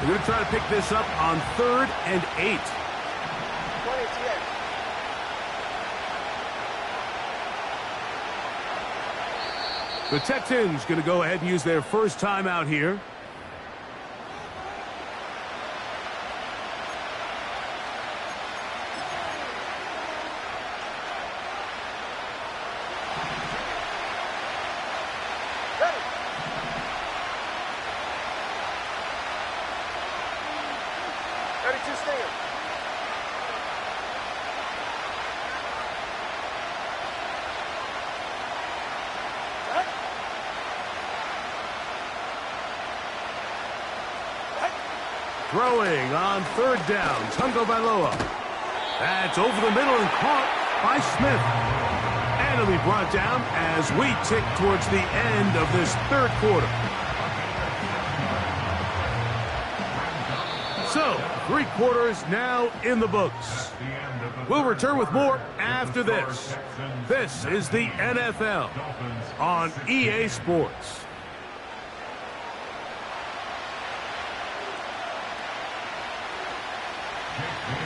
S4: We're going to try to pick this up on 3rd and 8. The Texans going to go ahead and use their first timeout here. Throwing on 3rd down, Tungo Bailoa. That's over the middle and caught by Smith. And it'll be brought down as we tick towards the end of this third quarter. So, 3 quarters now in the books. We'll return with more after this. This is the NFL on EA Sports.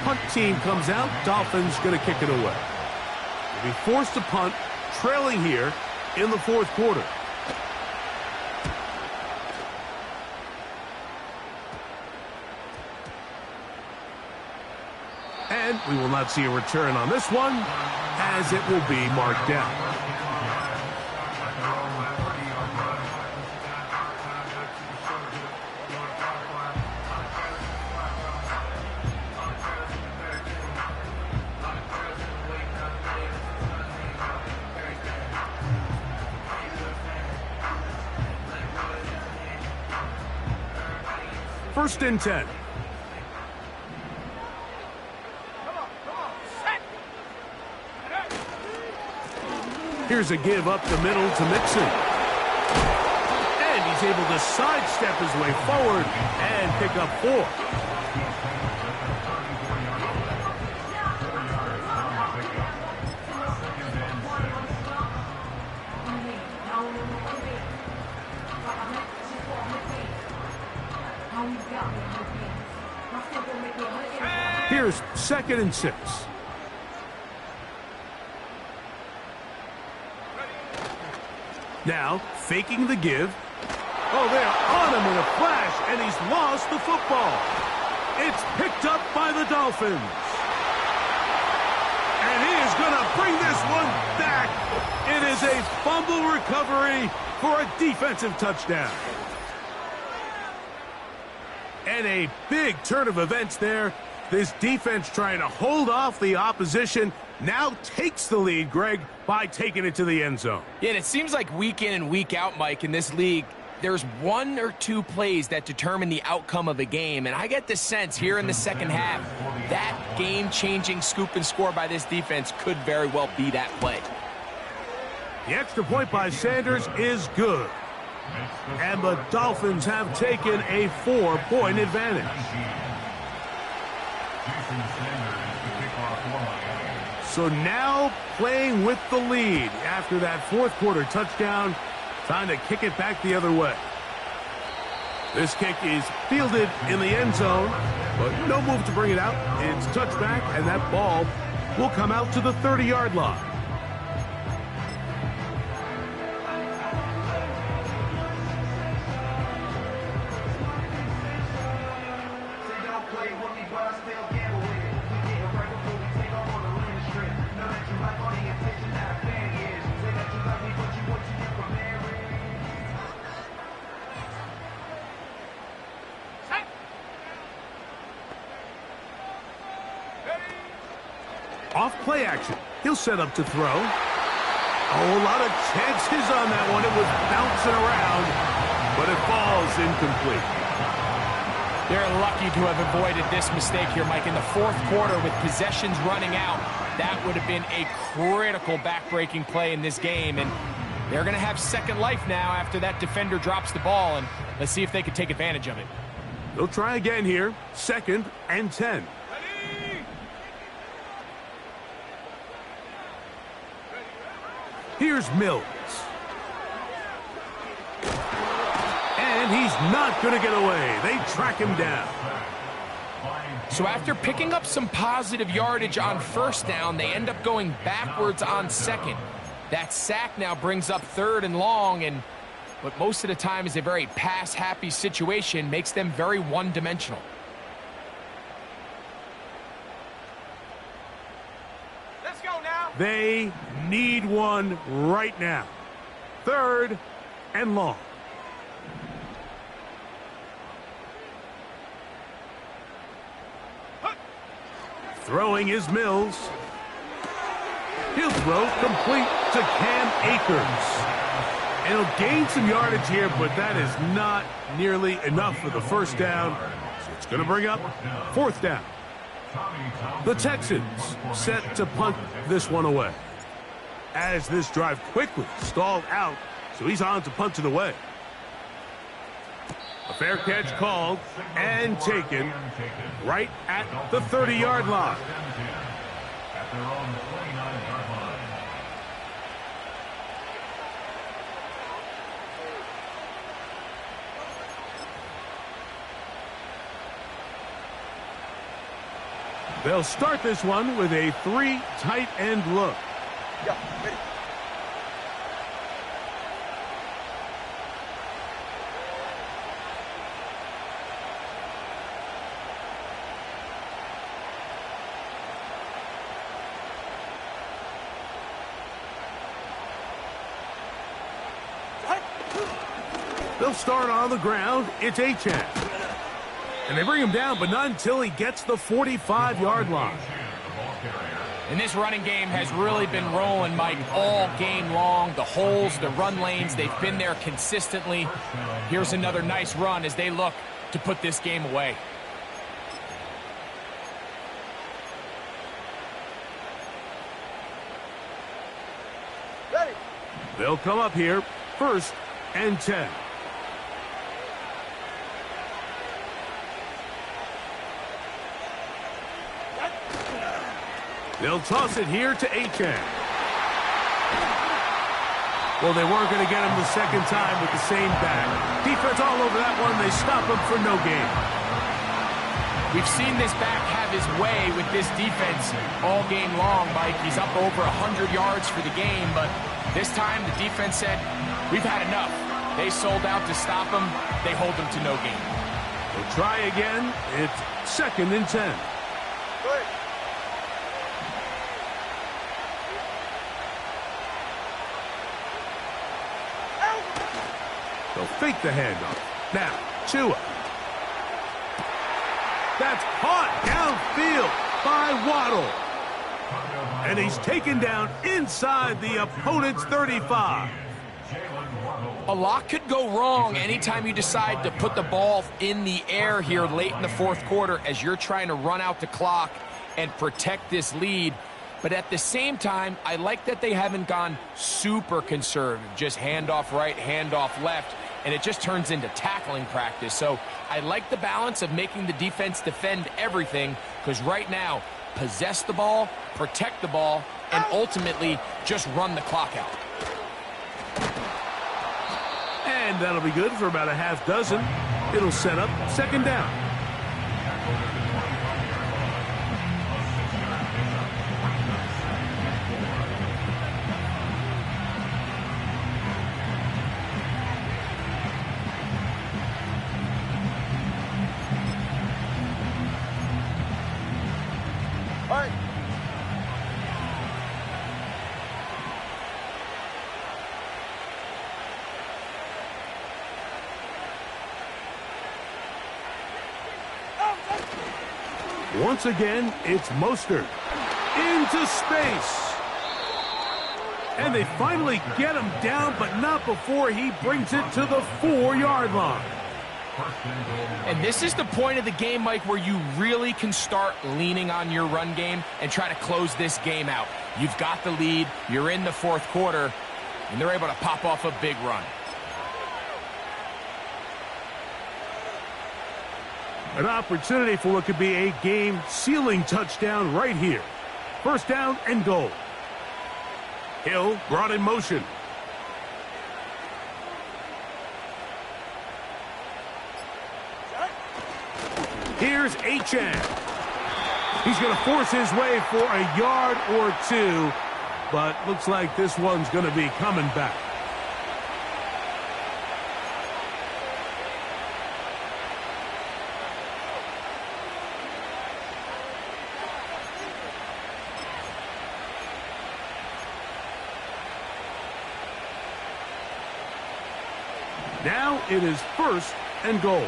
S4: Punt team comes out. Dolphins going to kick it away. They'll be forced to punt, trailing here in the 4th quarter. And we will not see a return on this one, as it will be marked down. First and 10. Here's a give up the middle to Mixon. And he's able to sidestep his way forward and pick up 4. Here's 2nd and 6. Now, faking the give. Oh, they're on him in a flash, and he's lost the football. It's picked up by the Dolphins. And he is going to bring this one back. It is a fumble recovery for a defensive touchdown. And a big turn of events there. This defense trying to hold off the opposition now takes the lead, Greg, by taking it to the end zone.
S5: Yeah, and it seems like week in and week out, Mike, in this league, there's 1 or 2 plays that determine the outcome of a game. And I get the sense here in the second half, that game-changing scoop and score by this defense could very well be that play.
S4: The extra point by Sanders is good. And the Dolphins have taken a 4-point advantage. So now playing with the lead after that 4th quarter touchdown, trying to kick it back the other way. This kick is fielded in the end zone, but no move to bring it out. It's touchback, and that ball will come out to the 30-yard line. Off play action. He'll set up to throw. Oh, a lot of chances on that one. It was bouncing around, but it falls incomplete.
S5: They're lucky to have avoided this mistake here, Mike. In the 4th quarter with possessions running out, that would have been a critical back-breaking play in this game. And they're going to have second life now after that defender drops the ball. And let's see if they can take advantage of it.
S4: They'll try again here. 2nd and 10. Here's Mills. And he's not going to get away. They track him down.
S5: So after picking up some positive yardage on 1st down, they end up going backwards on 2nd. That sack now brings up 3rd and long, and what most of the time is a very pass-happy situation makes them very one-dimensional.
S4: They need one right now. 3rd and long. Throwing is Mills. He'll throw complete to Cam Akers. And he'll gain some yardage here, but that is not nearly enough for the 1st down. So it's going to bring up 4th down. The Texans set to punt this one away. As this drive quickly stalled out, so he's on to punt it away. A fair catch called and taken right at the 30-yard line.
S6: At their own 29-yard line.
S4: They'll start this one with a 3 tight end look. They'll start on the ground. It's Achane. And they bring him down, but not until he gets the 45-yard line.
S5: And this running game has really been rolling, Mike, all game long. The holes, the run lanes, they've been there consistently. Here's another nice run as they look to put this game away.
S7: Ready.
S4: They'll come up here, 1st and 10. They'll toss it here to Achane. Well, they weren't going to get him the second time with the same back. Defense all over that one. They stop him for no gain.
S5: We've seen this back have his way with this defense all game long, Mike. He's up over 100 yards for the game, but this time the defense said, we've had enough. They sold out to stop him. They hold him to no gain.
S4: They'll try again. It's 2nd and 10.
S3: Good.
S4: They'll fake the handoff. Now, Tua. That's caught downfield by Waddle. And he's taken down inside the opponent's 35.
S5: A lot could go wrong anytime you decide to put the ball in the air here late in the 4th quarter as you're trying to run out the clock and protect this lead. But at the same time, I like that they haven't gone super conservative, just handoff right, handoff left, and it just turns into tackling practice. So I like the balance of making the defense defend everything, because right now, possess the ball, protect the ball, and ultimately just run the clock out.
S4: And that'll be good for about a half dozen. It'll set up 2nd down.
S3: All right.
S4: Once again, it's Mostert. Into space. And they finally get him down, but not before he brings it to the 4-yard line.
S5: And this is the point of the game, Mike, where you really can start leaning on your run game and try to close this game out. You've got the lead, you're in the 4th quarter, and they're able to pop off a big run.
S4: An opportunity for what could be a game-sealing touchdown right here. 1st down and goal. Hill brought in motion. Here's Achane. He's going to force his way for a yard or 2, but looks like this one's going to be coming back. Now it is 1st and goal.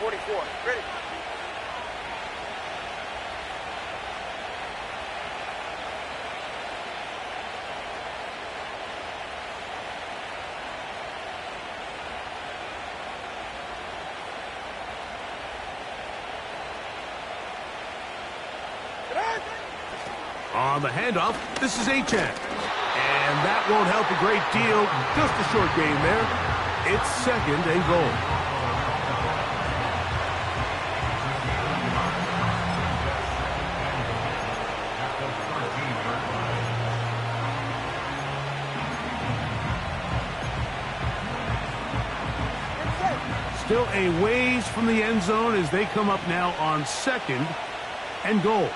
S3: 44. Ready.
S4: On the handoff, this is Achane. And that won't help a great deal. Just a short gain there. It's 2nd and goal. Still a ways from the end zone as they come up now on 2nd and goal.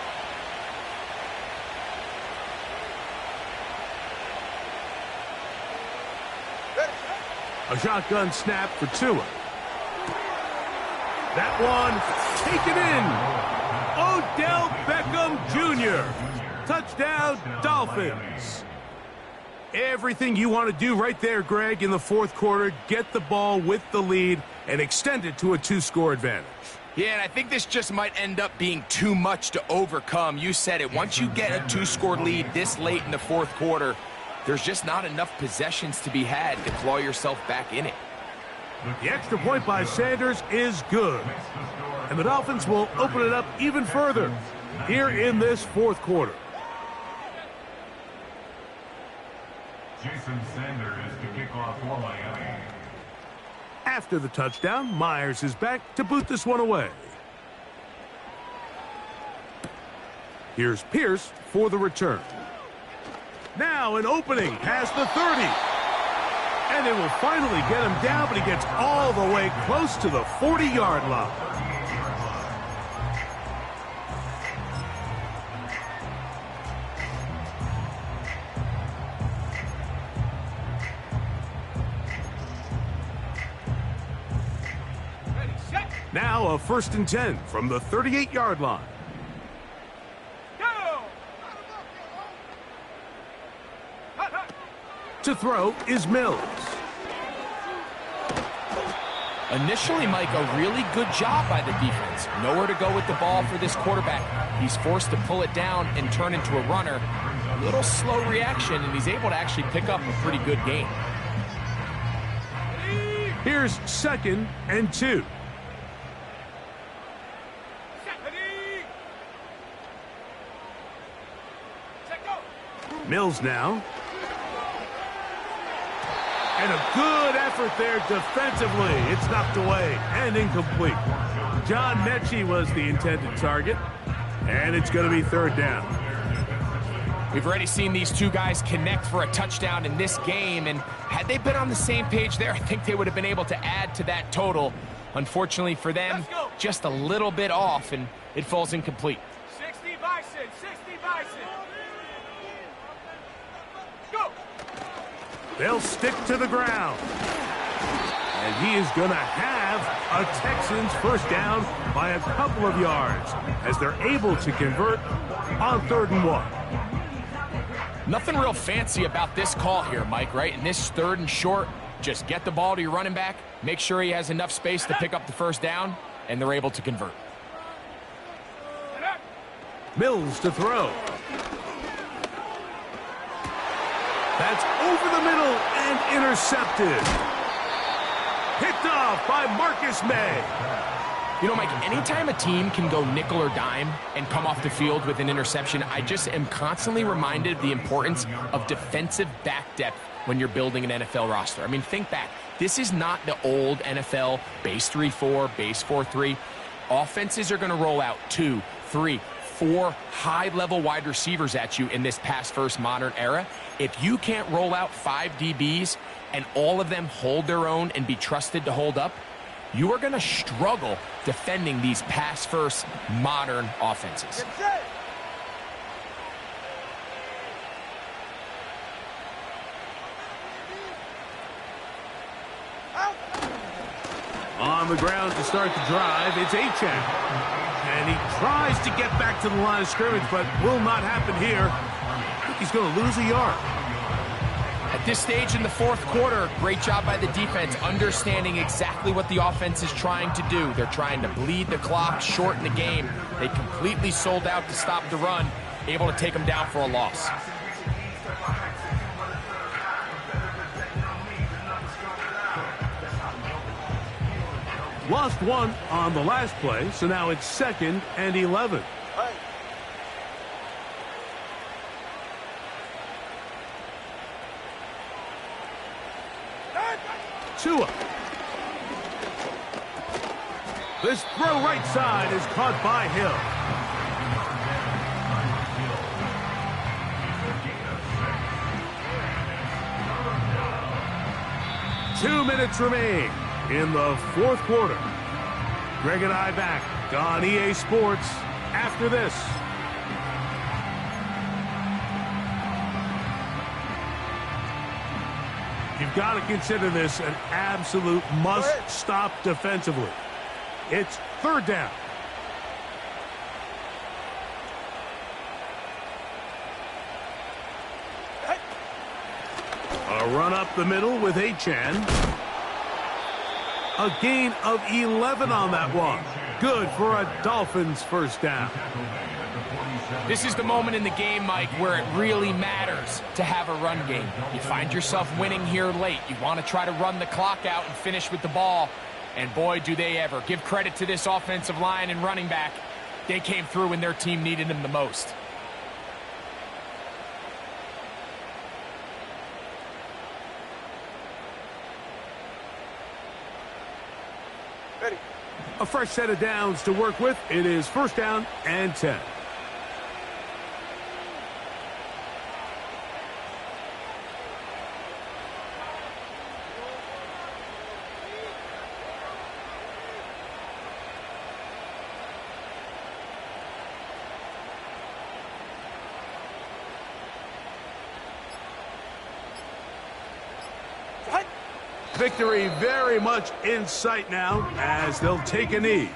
S4: A shotgun snap for Tua. That one taken in. Odell Beckham Jr. Touchdown, Dolphins. Everything you want to do right there, Greg, in the 4th quarter. Get the ball with the lead and extend it to a 2-score advantage.
S5: Yeah, and I think this just might end up being too much to overcome. You said it. Once you get a 2-score lead this late in the 4th quarter, there's just not enough possessions to be had to claw yourself back in it.
S4: The extra point by Sanders is good. And the Dolphins will open it up even further here in this 4th quarter.
S6: Jason Sanders to kick off for Miami.
S4: After the touchdown, Myers is back to boot this one away. Here's Pierce for the return. Now an opening past the 30. And they will finally get him down, but he gets all the way close to the 40-yard line. Now a 1st and 10 from the 38-yard line. To throw is Mills.
S5: Initially, Mike, a really good job by the defense. Nowhere to go with the ball for this quarterback. He's forced to pull it down and turn into a runner. A little slow reaction, and he's able to actually pick up a pretty good gain.
S4: Here's 2nd and 2. Mills now. And a good effort there defensively. It's knocked away and incomplete. John Mechie was the intended target. And it's going to be 3rd down.
S5: We've already seen these two guys connect for a touchdown in this game. And had they been on the same page there, I think they would have been able to add to that total. Unfortunately for them, just a little bit off, and it falls incomplete.
S3: 60 Bison, 60 Bison. Go!
S4: They'll stick to the ground. And he is going to have a Texans 1st down by a couple of yards as they're able to convert on 3rd and 1.
S5: Nothing real fancy about this call here, Mike, right? In this 3rd and short, just get the ball to your running back, make sure he has enough space to pick up the 1st down, and they're able to convert.
S4: Mills to throw. That's over the middle and intercepted. Picked off by Marcus May.
S5: You know, Mike, anytime a team can go nickel or dime and come off the field with an interception, I just am constantly reminded of the importance of defensive back depth when you're building an NFL roster. I mean, think back. This is not the old NFL base 3-4, base 4-3. Offenses are going to roll out 2, 3, 4 high-level wide receivers at you in this pass-first modern era. If you can't roll out 5 DBs and all of them hold their own and be trusted to hold up, you are going to struggle defending these pass-first modern offenses.
S4: On the ground to start the drive, it's Achane. And he tries to get back to the line of scrimmage, but will not happen here. I think he's going to lose a yard.
S5: At this stage in the 4th quarter, great job by the defense, understanding exactly what the offense is trying to do. They're trying to bleed the clock, shorten the game. They completely sold out to stop the run, able to take them down for a loss.
S4: Lost 1 on the last play, so now it's 2nd and 11. Tua. This throw right side is caught by Hill. Two minutes remain in the 4th quarter. Greg and I back on EA Sports after this. You've got to consider this an absolute must-stop defensively. It's 3rd down. A run up the middle with Achane. A gain of 11 on that one. Good for a Dolphins 1st down.
S5: This is the moment in the game, Mike, where it really matters to have a run game. You find yourself winning here late. You want to try to run the clock out and finish with the ball. And boy, do they ever. Give credit to this offensive line and running back. They came through when their team needed them the most.
S4: A fresh set of downs to work with. It is first down and 10. Victory very much in sight now as they'll take a knee.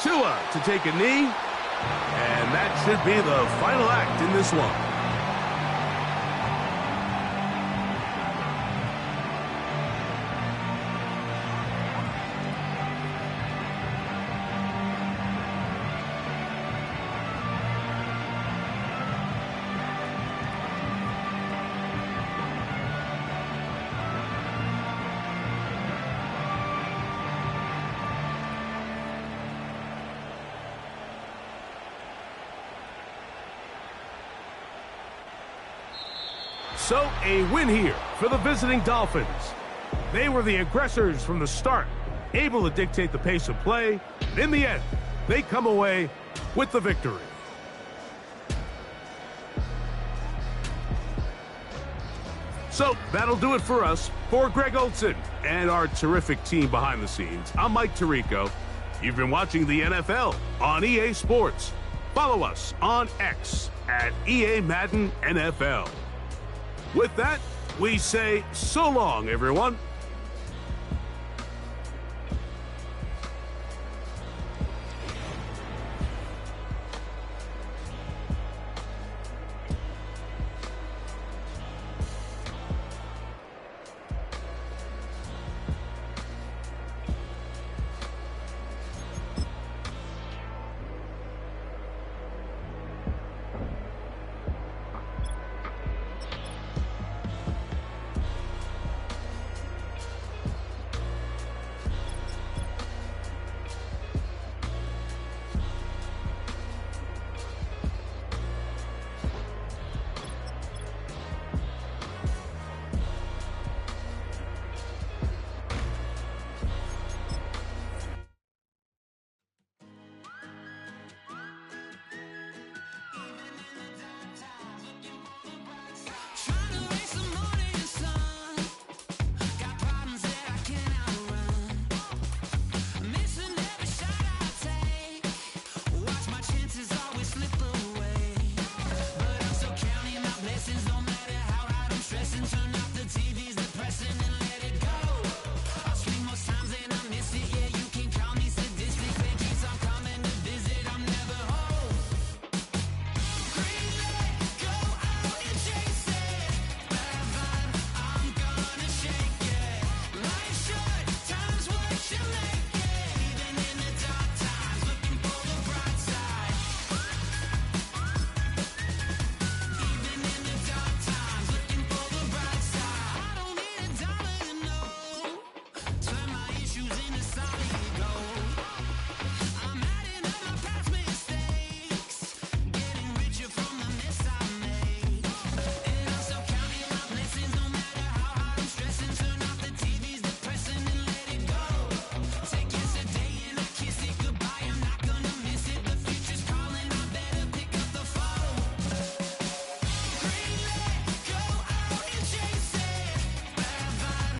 S4: Tua to take a knee, and that should be the final act in this one. So, a win here for the visiting Dolphins. They were the aggressors from the start, able to dictate the pace of play, and in the end, they come away with the victory. So, that'll do it for us. For Greg Olson and our terrific team behind the scenes, I'm Mike Tirico. You've been watching the NFL on EA Sports. Follow us on X at EA Madden NFL. With that, we say so long, everyone.